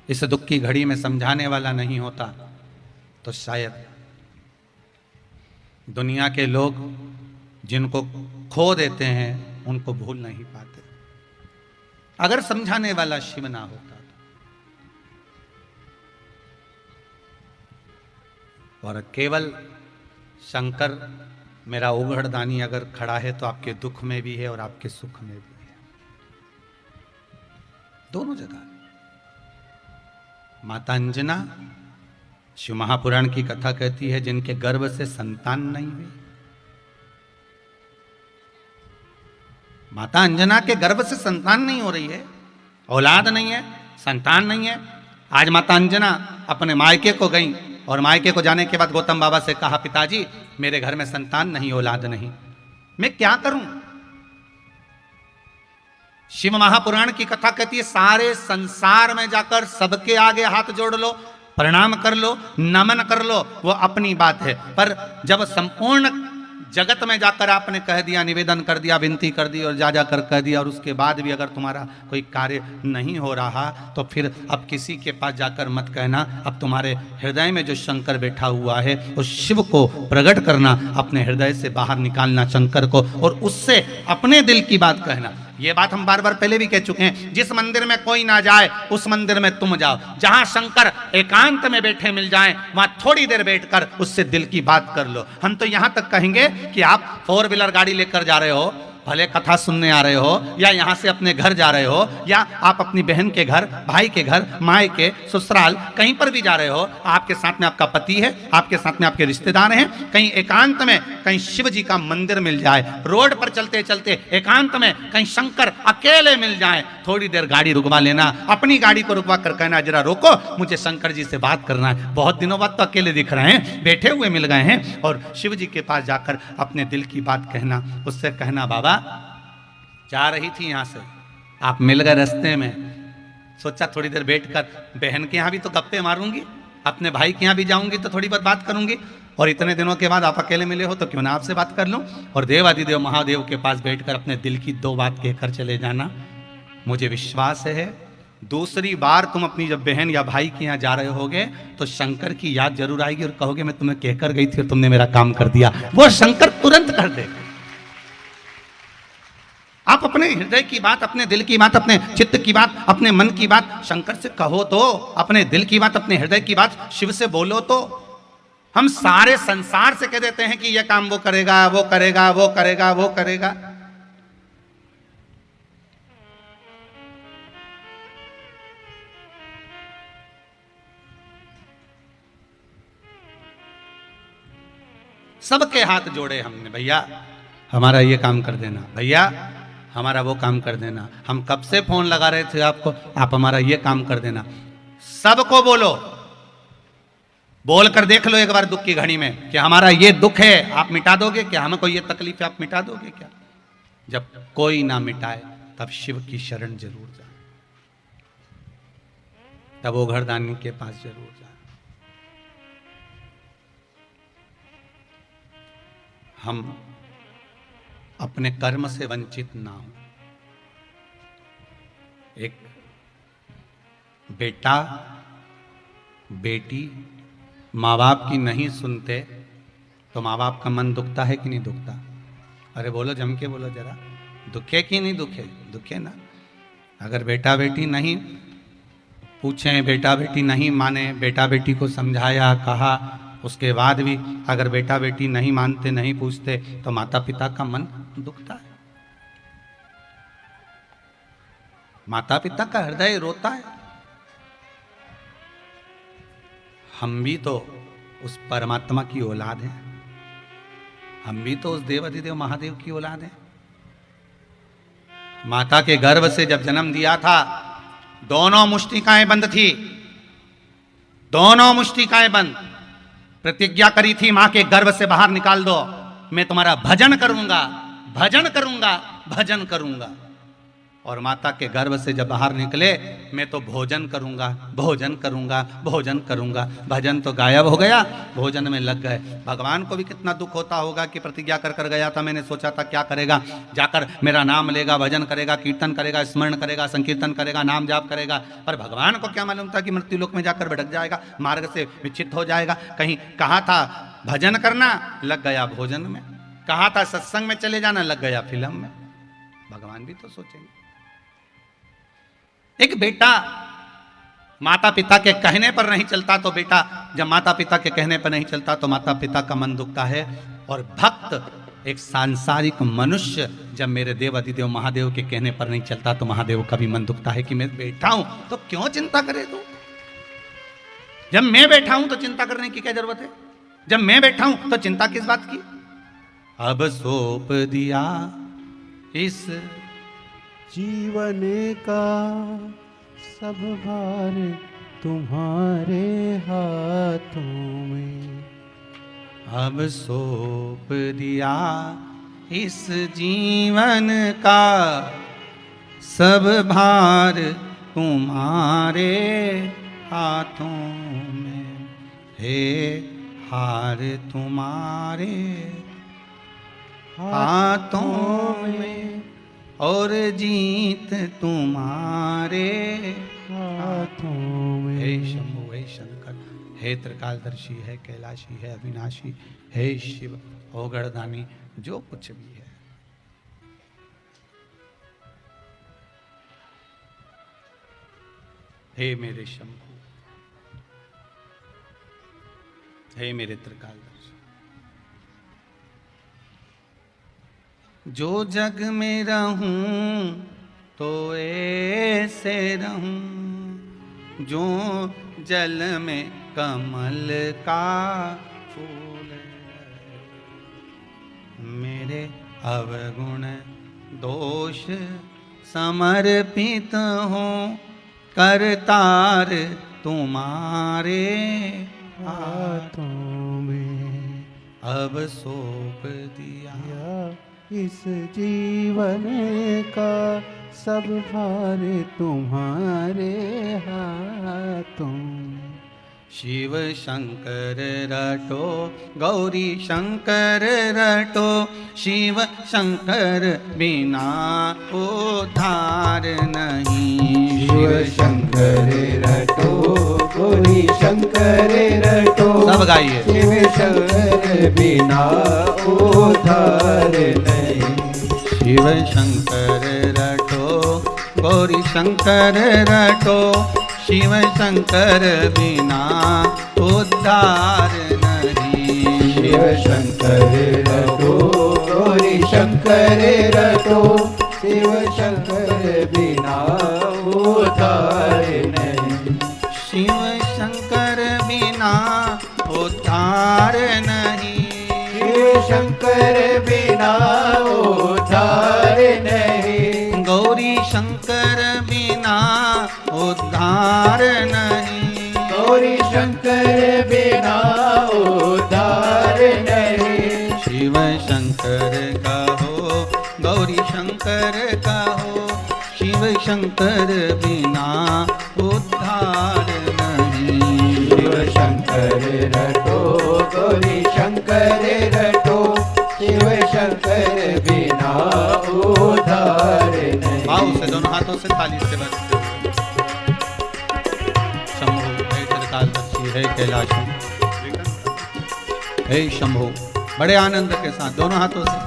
इस दुख की घड़ी में समझाने वाला नहीं होता, तो शायद दुनिया के लोग जिनको खो देते हैं उनको भूल नहीं पाते। अगर समझाने वाला शिव ना होता तो। और केवल शंकर मेरा उघड़दानी अगर खड़ा है तो आपके दुख में भी है और आपके सुख में भी है, दोनों जगह। माता अंजना, शिव महापुराण की कथा कहती है, जिनके गर्भ से संतान नहीं हुई। माता अंजना के गर्भ से संतान नहीं हो रही है, औलाद नहीं है, संतान नहीं है। आज माता अंजना अपने मायके को गई और मायके को जाने के बाद गौतम बाबा से कहा, पिताजी मेरे घर में संतान नहीं, औलाद नहीं, मैं क्या करूं? शिव महापुराण की कथा कहती है, सारे संसार में जाकर सबके आगे हाथ जोड़ लो, प्रणाम कर लो, नमन कर लो, वो अपनी बात है। पर जब संपूर्ण जगत में जाकर आपने कह दिया, निवेदन कर दिया, विनती कर दी और जा जाकर कह दिया, और उसके बाद भी अगर तुम्हारा कोई कार्य नहीं हो रहा तो फिर अब किसी के पास जाकर मत कहना। अब तुम्हारे हृदय में जो शंकर बैठा हुआ है उस शिव को प्रकट करना, अपने हृदय से बाहर निकालना शंकर को, और उससे अपने दिल की बात कहना। ये बात हम बार बार पहले भी कह चुके हैं। जिस मंदिर में कोई ना जाए उस मंदिर में तुम जाओ। जहां शंकर एकांत में बैठे मिल जाएं, वहां थोड़ी देर बैठकर उससे दिल की बात कर लो। हम तो यहां तक कहेंगे कि आप 4 व्हीलर गाड़ी लेकर जा रहे हो, भले कथा सुनने आ रहे हो, या यहाँ से अपने घर जा रहे हो, या आप अपनी बहन के घर, भाई के घर, माए के, ससुराल, कहीं पर भी जा रहे हो, आपके साथ में आपका पति है, आपके साथ में आपके रिश्तेदार हैं, कहीं एकांत में कहीं शिव जी का मंदिर मिल जाए, रोड पर चलते चलते एकांत में कहीं शंकर अकेले मिल जाए, थोड़ी देर गाड़ी रुकवा लेना, अपनी गाड़ी को रुकवा कर कहना, जरा रोको, मुझे शंकर जी से बात करना है, बहुत दिनों बाद तो अकेले दिख रहे हैं, बैठे हुए मिल गए हैं, और शिव जी के पास जाकर अपने दिल की बात कहना। उससे कहना, बाबा जा रही थी यहाँ से, आप मिल गए रास्ते में, सोचा थोड़ी देर बैठकर बहन के यहाँ भी तो गप्पे मारूंगी, अपने भाई के यहाँ भी जाऊंगी तो थोड़ी बहुत बात करूंगी, और इतने दिनों के बाद आप अकेले मिले हो तो क्यों ना आपसे बात कर लूं, और देवादिदेव महादेव के पास बैठकर अपने दिल की 2 बात कहकर चले जाना। मुझे विश्वास है दूसरी बार तुम अपनी जब बहन या भाई के यहाँ जा रहे होगे तो शंकर की याद जरूर आएगी और कहोगे मैं तुम्हें कहकर गई थी और तुमने मेरा काम कर दिया। वो शंकर तुरंत कर देगा। आप अपने हृदय की बात, अपने दिल की बात, अपने चित्त की बात, अपने मन की बात शंकर से कहो तो, अपने दिल की बात, अपने हृदय की बात शिव से बोलो तो। हम सारे संसार से कह देते हैं कि यह काम वो करेगा, वो करेगा, वो करेगा, वो करेगा। सबके हाथ जोड़े हमने, भैया हमारा ये काम कर देना, भैया हमारा वो काम कर देना। हम कब से फोन लगा रहे थे आपको, आप हमारा ये काम कर देना। सबको बोलो, बोल कर देख लो एक बार दुख की घड़ी में कि हमारा ये दुख है आप मिटा दोगे क्या, हमको ये तकलीफ है आप मिटा दोगे क्या। जब कोई ना मिटाए तब शिव की शरण जरूर जाए, तब वो घरदानी के पास जरूर जाए। हम अपने कर्म से वंचित ना हो। एक बेटा बेटी माँ बाप की नहीं सुनते तो माँ बाप का मन दुखता है कि नहीं दुखता? अरे बोलो, जम के बोलो जरा, दुखे कि नहीं दुखे? दुखे ना। अगर बेटा बेटी नहीं पूछें, बेटा बेटी नहीं माने, बेटा बेटी को समझाया कहा, उसके बाद भी अगर बेटा बेटी नहीं मानते, नहीं पूछते तो माता पिता का मन दुखता है, माता पिता का हृदय रोता है। हम भी तो उस परमात्मा की औलाद हैं, हम भी तो उस देवाधिदेव महादेव की औलाद हैं। माता के गर्भ से जब जन्म दिया था दोनों मुष्टिकाएं बंद थी, दोनों मुष्टिकाएं बंद। प्रतिज्ञा करी थी मां के गर्भ से बाहर निकाल दो, मैं तुम्हारा भजन करूंगा, भजन करूंगा, भजन करूंगा। और माता के गर्भ से जब बाहर निकले मैं तो भोजन करूंगा, भोजन करूंगा, भोजन करूंगा। भजन तो गायब हो गया, भोजन में लग गए। भगवान को भी कितना दुख होता होगा कि प्रतिज्ञा कर कर गया था, मैंने सोचा था क्या करेगा, जाकर मेरा नाम लेगा, भजन करेगा, कीर्तन करेगा, स्मरण करेगा, संकीर्तन करेगा, नाम जाप करेगा। पर भगवान को क्या मालूम था कि मृत्यु लोक में जाकर भटक जाएगा, मार्ग से विच्छिन्न हो जाएगा। कहीं कहा था भजन करना, लग गया भोजन में। कहा था सत्संग में चले जाना, लग गया फिल्म में। भगवान भी तो सोचेंगे। एक बेटा माता पिता के कहने पर नहीं चलता तो बेटा, जब माता पिता के कहने पर नहीं चलता तो माता पिता का मन दुखता है। और भक्त एक सांसारिक मनुष्य जब मेरे देवाधिदेव महादेव के कहने पर नहीं चलता तो महादेव का भी मन दुखता है कि मैं बैठा हूं तो क्यों चिंता करे तू। जब मैं बैठा हूं तो चिंता करने की क्या जरूरत है, जब मैं बैठा हूं तो चिंता किस बात की। अब सौंप दिया इस जीवन का सब भार तुम्हारे हाथों में। अब सौंप दिया इस जीवन का सब भार तुम्हारे हाथों में। हे हार तुम्हारे हाथों में और जीत तुम्हारे हाथों में। हे शंभु, हे शंकर, हे त्रिकालदर्शी, है कैलाशी, है अविनाशी, हे शिव, हो गणदानी, जो कुछ भी है। हे मेरे शंभु, हे मेरे त्रिकालदर्शी, जो जग में रहूं तो ऐसे रहूं जो जल में कमल का फूल। मेरे अवगुण दोष समर्पित हो करतार तुम्हारे हाथों में। अब सौंप दिया इस जीवन का सब भार तुम्हारे हाथों। शिव शंकर रटो गौरी शंकर रटो, शिव शंकर बिना उद्धार नहीं। शिव शंकर रटो गौरी शंकर रटो, सब गाइए। शिव शंकर बिना उद्धार नहीं। शिव शंकर रटो गौरी शंकर रटो, शिव शंकर बिना उद्धार नहीं। शिव शंकर रटो गौरी शंकर रटो, शिव शंकर बिना उद्धार नहीं। शिव शंकर बिना उद्धार नहीं। शिव शंकर बिना उद्धार नहीं। गौरी शंकर बिना उद्धार नहीं। गौरी शंकर बिना उद्धार नहीं। शिव शंकर कहो गौरी शंकर कहो, शिव शंकर बिना उद्धार नहीं। शिव शंकर रटो गौरी शंकर रटो, शिव शंकर बिना उद्धार नहीं। भाव से दोनों हाथों से ताली से बस। शंभो हे त्रिकालदर्शी हे कैलाश हे शंभो, बड़े आनंद के साथ दोनों हाथों से।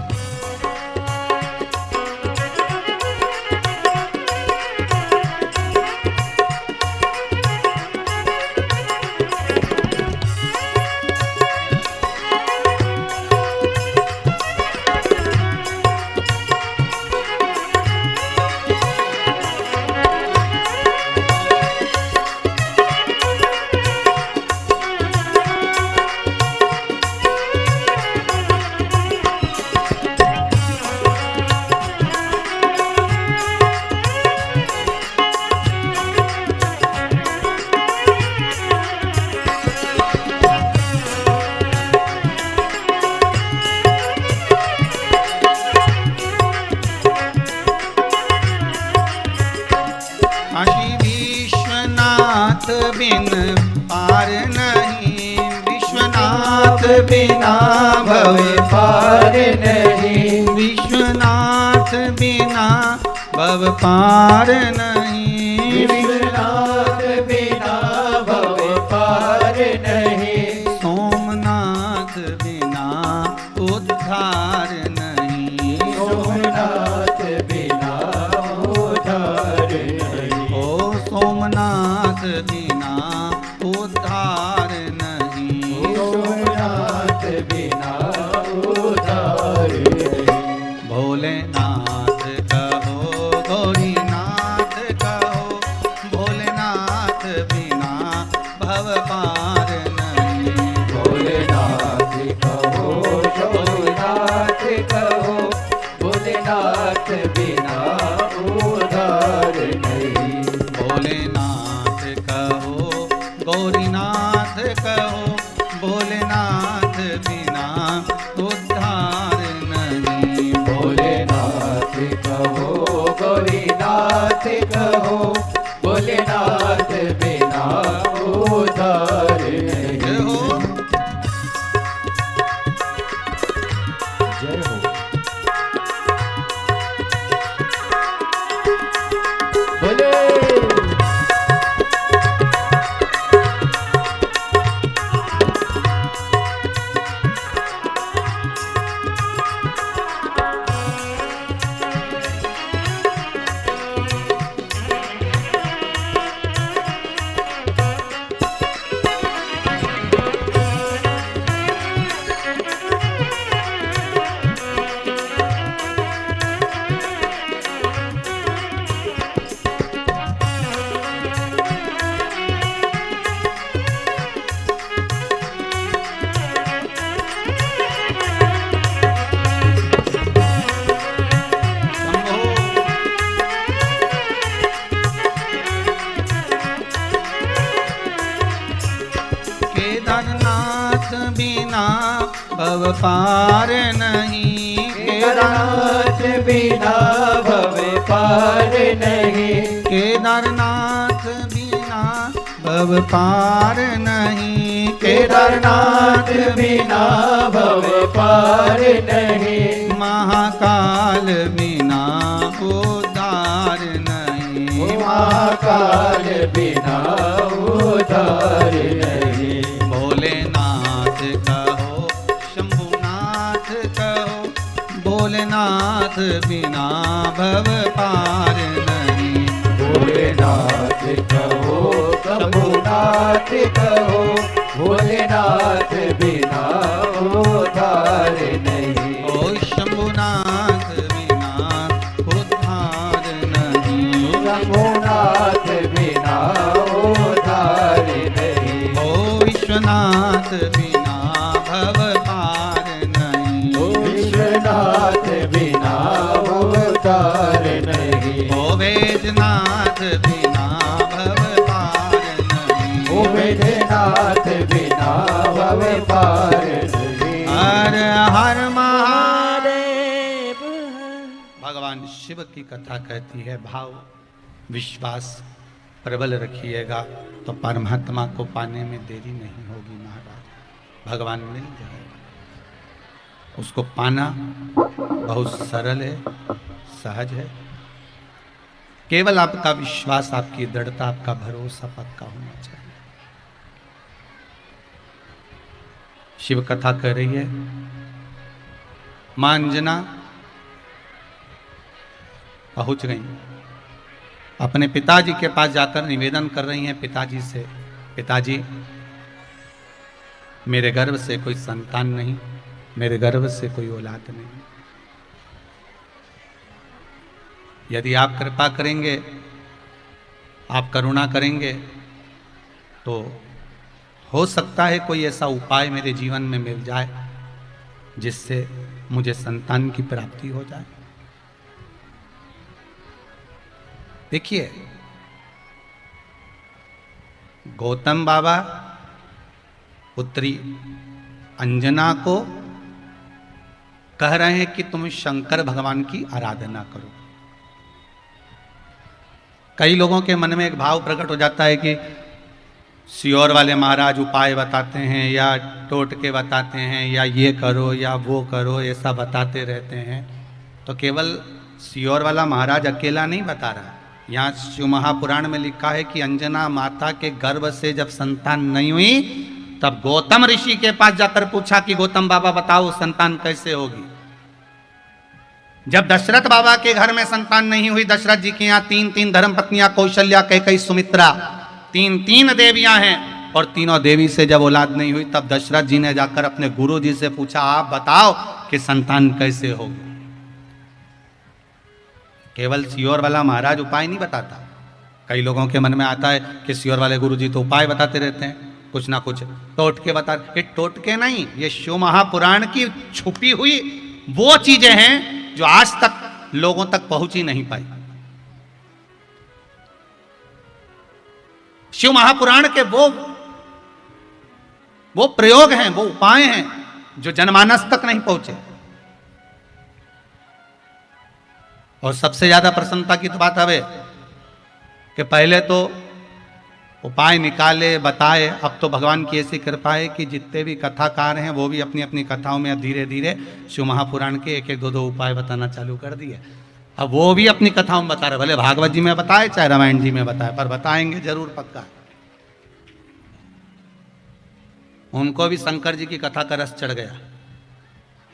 बिन पार नहीं, विश्वनाथ बिना भव पार नहीं। विश्वनाथ बिना भव पार नहीं। विश्वनाथ बिना भव पार नहीं। सोमनाथ बिना उद्धार नहीं। सोमनाथ बिना उद्धार नहीं। ओ सोमनाथ बिना उद्धार नहीं। सोमनाथ बिना उद्धार नहीं। भोलेनाथ कहो गौरीनाथ कहो, भोलेनाथ बिना भव पार नहीं। भोलेनाथ कहो गौरीनाथ कहो, भोलेनाथ बिना उद्धार नहीं। भोलेनाथ कहो गौरीनाथ कहो, भोलेनाथ बिना उद्धार नहीं। भोलेनाथ कहो गौरीनाथ कहो, भोलेनाथ बिना उद्धार नहीं। जय हो। जय हो। बोले केदारनाथ बिना भव पार नहीं। केदारनाथ बिना भव पार नहीं। केदारनाथ बिना भव भव पार नहीं। केदारनाथ बिना भव पार नहीं। महाकाल बिना उद्धार नहीं। महाकाल बिना उद्धार नहीं। भोलेनाथ कहो शंभुनाथ कहो, भोलेनाथ बिना भव पार नहीं। भोलेनाथ कहो शंभुनाथ कहो, भोलेनाथ बिना उद्धार नहीं। ओ शंभुनाथ बिना उद्धार नहीं। शंभुनाथ बिना उद्धार नहीं। ओ विश्वनाथ बिना भव पार नहीं। ओ विश्वनाथ बिना उद्धार नहीं। ओ वैद्यनाथ बिना भव पार नहीं। ओ वैद्यनाथ बिना भव पार नहीं। हर हर महादेव। भगवान शिव की कथा कहती है भाव विश्वास प्रबल रखिएगा तो परमात्मा को पाने में देरी नहीं होगी महाराज। भगवान मिल जाएगा। उसको पाना बहुत सरल है, सहज है। केवल आपका विश्वास, आपकी दृढ़ता, आपका भरोसा पक्का होना चाहिए। शिव कथा कर रही है। मां अंजना पहुंच गई, अपने पिताजी के पास जाकर निवेदन कर रही हैं पिताजी से, पिताजी मेरे गर्भ से कोई संतान नहीं, मेरे गर्भ से कोई औलाद नहीं। यदि आप कृपा करेंगे, आप करुणा करेंगे तो हो सकता है कोई ऐसा उपाय मेरे जीवन में मिल जाए जिससे मुझे संतान की प्राप्ति हो जाए। देखिए, गौतम बाबा पुत्री अंजना को कह रहे हैं कि तुम शंकर भगवान की आराधना करो। कई लोगों के मन में एक भाव प्रकट हो जाता है कि सियोर वाले महाराज उपाय बताते हैं या टोटके बताते हैं या ये करो या वो करो, ऐसा बताते रहते हैं। तो केवल सियोर वाला महाराज अकेला नहीं बता रहा। यहाँ शिव महापुराण में लिखा है कि अंजना माता के गर्भ से जब संतान नहीं हुई तब गौतम ऋषि के पास जाकर पूछा कि गौतम बाबा बताओ संतान कैसे होगी। जब दशरथ बाबा के घर में संतान नहीं हुई, दशरथ जी के यहाँ तीन धर्म पत्नियां कौशल्या, कैकेयी, सुमित्रा, तीन देवियां हैं, और तीनों देवी से जब औलाद नहीं हुई तब दशरथ जी ने जाकर अपने गुरु जी से पूछा आप बताओ कि संतान कैसे होगी। केवल सियोर वाला महाराज उपाय नहीं बताता। कई लोगों के मन में आता है कि सियोर वाले गुरु जी तो उपाय बताते रहते हैं, कुछ ना कुछ टोटके बता। ये टोटके नहीं, ये शिव महापुराण की छुपी हुई वो चीजें हैं जो आज तक लोगों तक पहुंच ही नहीं पाई। शिव महापुराण के वो प्रयोग हैं, वो उपाय हैं जो जनमानस तक नहीं पहुंचे। और सबसे ज्यादा प्रसन्नता की तो बात है कि पहले तो उपाय निकाले, बताए, अब तो भगवान की ऐसी कृपा है कि जितने भी कथाकार हैं वो भी अपनी अपनी कथाओं में धीरे धीरे शिव महापुराण के एक दो उपाय बताना चालू कर दिए। अब वो भी अपनी कथाओं में बता रहे, भले भागवत जी में बताए चाहे रामायण जी में बताए, पर बताएंगे जरूर पक्का। उनको भी शंकर जी की कथा का रस चढ़ गया।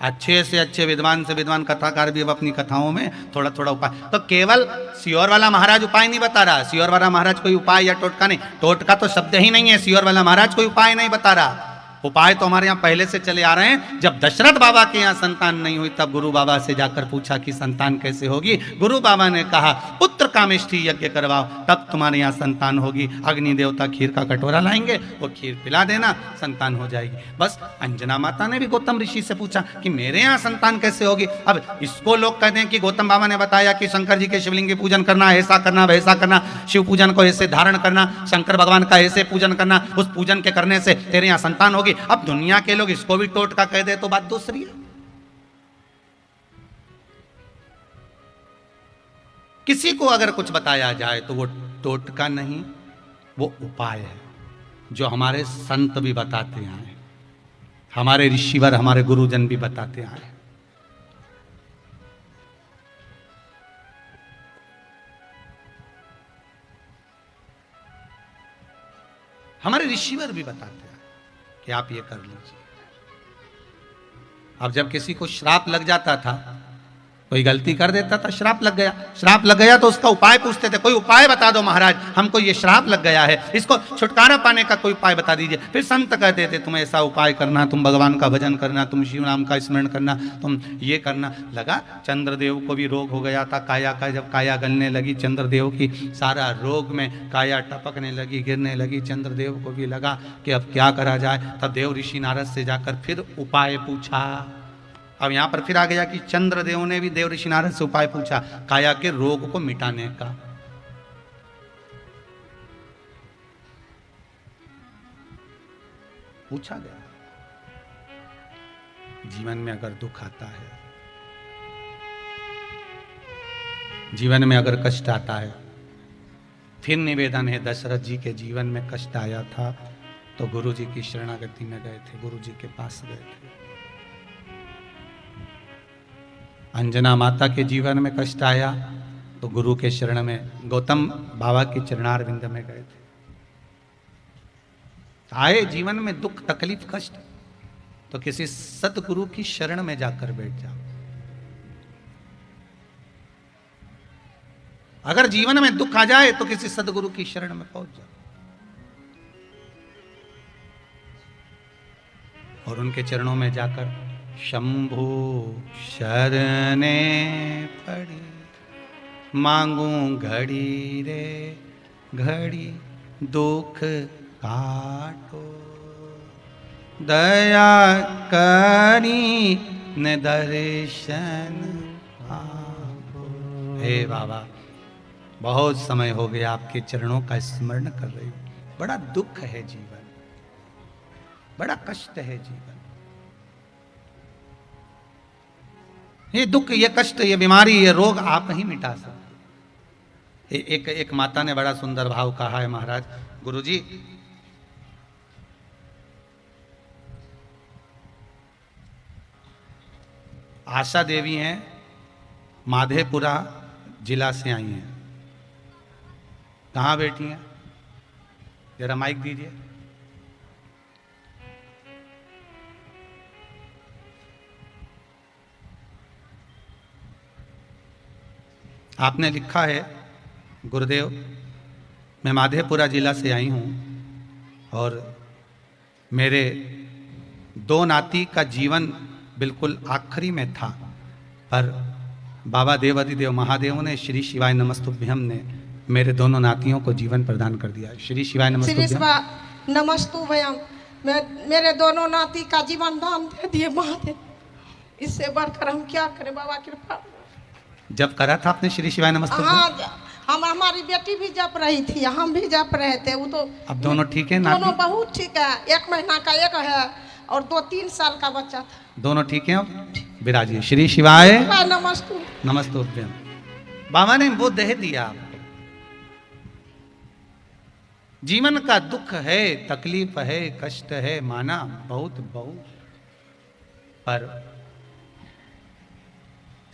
अच्छे से अच्छे विद्वान से विद्वान कथाकार भी अब अपनी कथाओं में थोड़ा थोड़ा उपाय। तो केवल सियोर वाला महाराज उपाय नहीं बता रहा, सियोर वाला महाराज कोई उपाय या टोटका नहीं, टोटका तो शब्द ही नहीं है। सियोर वाला महाराज कोई उपाय नहीं बता रहा, उपाय तो हमारे यहाँ पहले से चले आ रहे हैं। जब दशरथ बाबा के यहाँ संतान नहीं हुई तब गुरु बाबा से जाकर पूछा कि संतान कैसे होगी। गुरु बाबा ने कहा पुत्र कामेष्ठी यज्ञ करवाओ तब तुम्हारे यहाँ संतान होगी। अग्नि देवता खीर का कटोरा लाएंगे, वो खीर पिला देना, संतान हो जाएगी। बस अंजना माता ने भी गौतम ऋषि से पूछा कि मेरे यहाँ संतान कैसे होगी। अब इसको लोग कहते हैं कि गौतम बाबा ने बताया कि शंकर जी के शिवलिंग की पूजन करना, ऐसा करना, वैसा करना, शिव पूजन को ऐसे धारण करना, शंकर भगवान का ऐसे पूजन करना, उस पूजन के करने से तेरे यहाँ संतान होगी। अब दुनिया के लोग इसको भी टोटका कह दे तो बात दूसरी है। किसी को अगर कुछ बताया जाए तो वो टोटका नहीं, वो उपाय है। जो हमारे संत भी बताते आए, हमारे ऋषिवर, हमारे गुरुजन भी बताते आए। हमारे ऋषिवर भी बताते हैं कि आप ये कर लीजिए। अब जब किसी को श्राप लग जाता था, कोई गलती कर देता था, श्राप लग गया तो उसका उपाय पूछते थे, कोई उपाय बता दो महाराज, हमको ये श्राप लग गया है, इसको छुटकारा पाने का कोई उपाय बता दीजिए। फिर संत कहते थे तुम ऐसा उपाय करना, तुम भगवान का भजन करना, तुम शिव नाम का स्मरण करना, तुम ये करना। लगा चंद्रदेव को भी रोग हो गया था काया का, जब काया गलने लगी चंद्रदेव की, सारा रोग में काया टपकने लगी, गिरने लगी, चंद्रदेव को भी लगा कि अब क्या करा जाए। तब देव ऋषि नारद से जाकर फिर उपाय पूछा। अब यहां पर फिर आ गया कि चंद्रदेव ने भी देव ऋषि नारद से उपाय पूछा काया के रोग को मिटाने का। पूछा गया, जीवन में अगर दुख आता है, जीवन में अगर कष्ट आता है, फिर निवेदन है, दशरथ जी के जीवन में कष्ट आया था तो गुरु जी की शरणागति में गए थे, गुरु जी के पास गए थे। अंजना माता के जीवन में कष्ट आया तो गुरु के शरण में, गौतम बाबा के चरणार विंद में गए थे। आए जीवन में दुख तकलीफ कष्ट तो किसी सतगुरु की शरण में जाकर बैठ जाओ। अगर जीवन में दुख आ जाए तो किसी सतगुरु की शरण में पहुंच जाओ और उनके चरणों में जाकर शंभु शरणे पड़ी, मांगू घड़ी रे घड़ी, दुख काटो, दया करी न दर्शन आपो। हे बाबा, बहुत समय हो गया आपके चरणों का स्मरण कर रही हूं। बड़ा दुख है जीवन, बड़ा कष्ट है जीवन। ये दुख, ये कष्ट, ये बीमारी, ये रोग आप ही मिटा सकते। एक माता ने बड़ा सुंदर भाव कहा है, महाराज गुरुजी, आशा देवी हैं, माधेपुरा जिला से आई हैं। कहाँ बैठी हैं? जरा माइक दीजिए। आपने लिखा है, गुरुदेव मैं माधेपुरा जिला से आई हूँ और मेरे दो नाती का जीवन बिल्कुल आखिरी में था, पर बाबा देवाधिदेव महादेव ने, श्री शिवाय नमस्तुभ्यम ने मेरे दोनों नातियों को जीवन प्रदान कर दिया। श्री शिवाय नमस्तुभ्यम। मेरे दोनों नाती का जीवन दान दे दिए महादेव, इससे बढ़कर हम क्या करें बाबा कृपा। जब करा था आपने श्री शिवाय नमस्तुभ्यम? हाँ, हम हमारी बेटी भी जप रही थी, हम भी जप रहे थे। वो तो अब दोनों ठीक है? दोनों बहुत ठीक है। 1 महीना का एक है और 2-3 साल का बच्चा था। दोनों ठीक हैं? अब विराजिए। श्री शिवाय नमस्तुभ्यम। बाबा ने वो दे दिया आपको। जीवन का दुख है, तकलीफ है, कष्ट है, माना बहुत बहुत, पर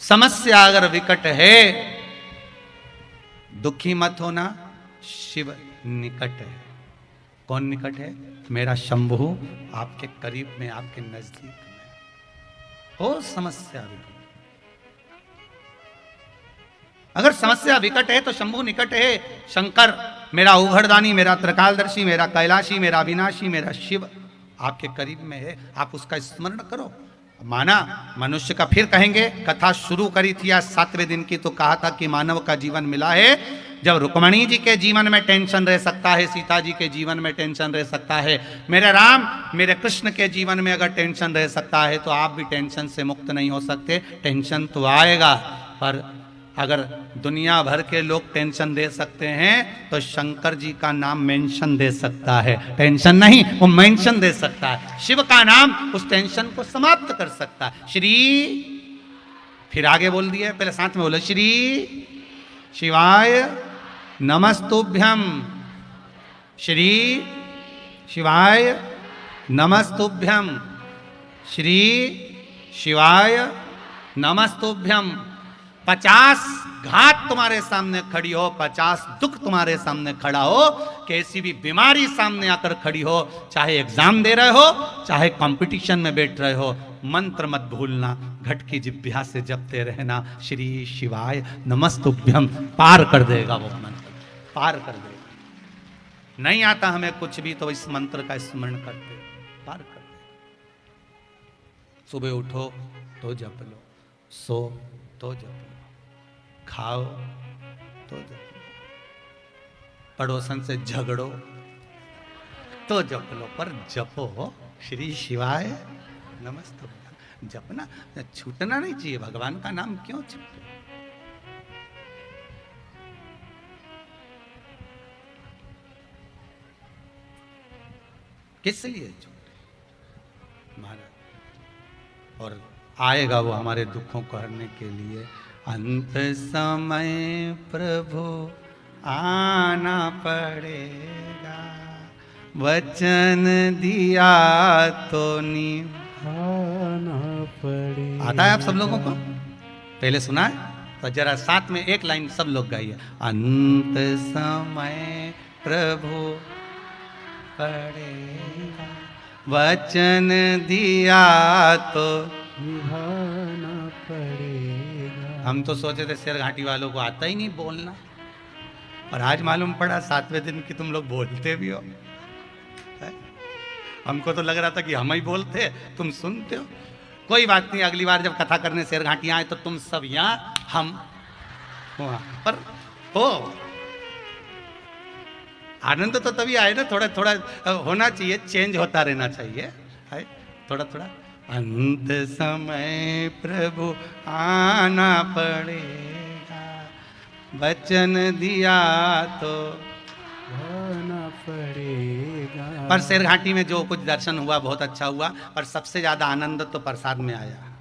समस्या अगर विकट है, दुखी मत होना, शिव निकट है। कौन निकट है? मेरा शंभु आपके करीब में, आपके नजदीक में हो। समस्या विकट, अगर समस्या विकट है तो शंभु निकट है। शंकर मेरा उघड़दानी, मेरा त्रिकालदर्शी, मेरा कैलाशी, मेरा अविनाशी, मेरा शिव आपके करीब में है। आप उसका स्मरण करो। माना मनुष्य का, फिर कहेंगे, कथा शुरू करी थी आज 7वें दिन की, तो कहा था कि मानव का जीवन मिला है। जब रुक्मणी जी के जीवन में टेंशन रह सकता है, सीता जी के जीवन में टेंशन रह सकता है, मेरे राम, मेरे कृष्ण के जीवन में अगर टेंशन रह सकता है, तो आप भी टेंशन से मुक्त नहीं हो सकते। टेंशन तो आएगा, पर अगर दुनिया भर के लोग टेंशन दे सकते हैं तो शंकर जी का नाम मेंशन दे सकता है। टेंशन नहीं, वो मेंशन दे सकता है। शिव का नाम उस टेंशन को समाप्त कर सकता है। श्री, फिर आगे बोल दिया, पहले साथ में बोलो, श्री शिवाय नमस्तुभ्यम, श्री शिवाय नमस्तुभ्यम, श्री शिवाय नमस्तुभ्यम। 50 घात तुम्हारे सामने खड़ी हो, 50 दुख तुम्हारे सामने खड़ा हो, कैसी भी बीमारी सामने आकर खड़ी हो, चाहे एग्जाम दे रहे हो, चाहे कंपटीशन में बैठ रहे हो, मंत्र मत भूलना, घट की जिह्वा से जपते रहना, श्री शिवाय नमस्तुभ्यम। पार कर देगा वो मंत्र, पार कर देगा। नहीं आता हमें कुछ भी तो इस मंत्र का स्मरण करते, पार कर देगा। सुबह उठो तो जप लो, सो तो जप लो, खाओ तो जप लो, पड़ोसन से झगड़ो तो जप लो, पर जपो श्री शिवाय नमस्तुभ्यम। जपना, छूटना नहीं चाहिए। भगवान का नाम क्यों छूटे? किस लिए छूटे महाराज? और आएगा वो हमारे दुखों को हरने के लिए। अंत समय प्रभु आना पड़ेगा, वचन दिया तो निभाना पड़ेगा। आता है आप सब लोगों को? पहले सुना है तो जरा साथ में एक लाइन सब लोग गाइए। अंत समय प्रभु पड़ेगा, वचन दिया तो निभाना पड़ेगा। हम तो सोचे थे शेर घाटी वालों को आता ही नहीं बोलना, और आज मालूम पड़ा 7वें दिन की तुम लोग बोलते भी हो। हमको तो लग रहा था कि हम ही बोलते, तुम सुनते हो। कोई बात नहीं, अगली बार जब कथा करने शेर घाटी आए तो तुम सब यहाँ, हम वहाँ पर हो। आनंद तो तभी आए ना, थोड़ा थोड़ा होना चाहिए, चेंज होता रहना चाहिए, है थोड़ा थोड़ा। अंत समय प्रभु आना पड़ेगा, वचन दिया तो आना पड़ेगा। पर शेर घाटी में जो कुछ दर्शन हुआ बहुत अच्छा हुआ, पर सबसे ज्यादा आनंद तो प्रसाद में आया।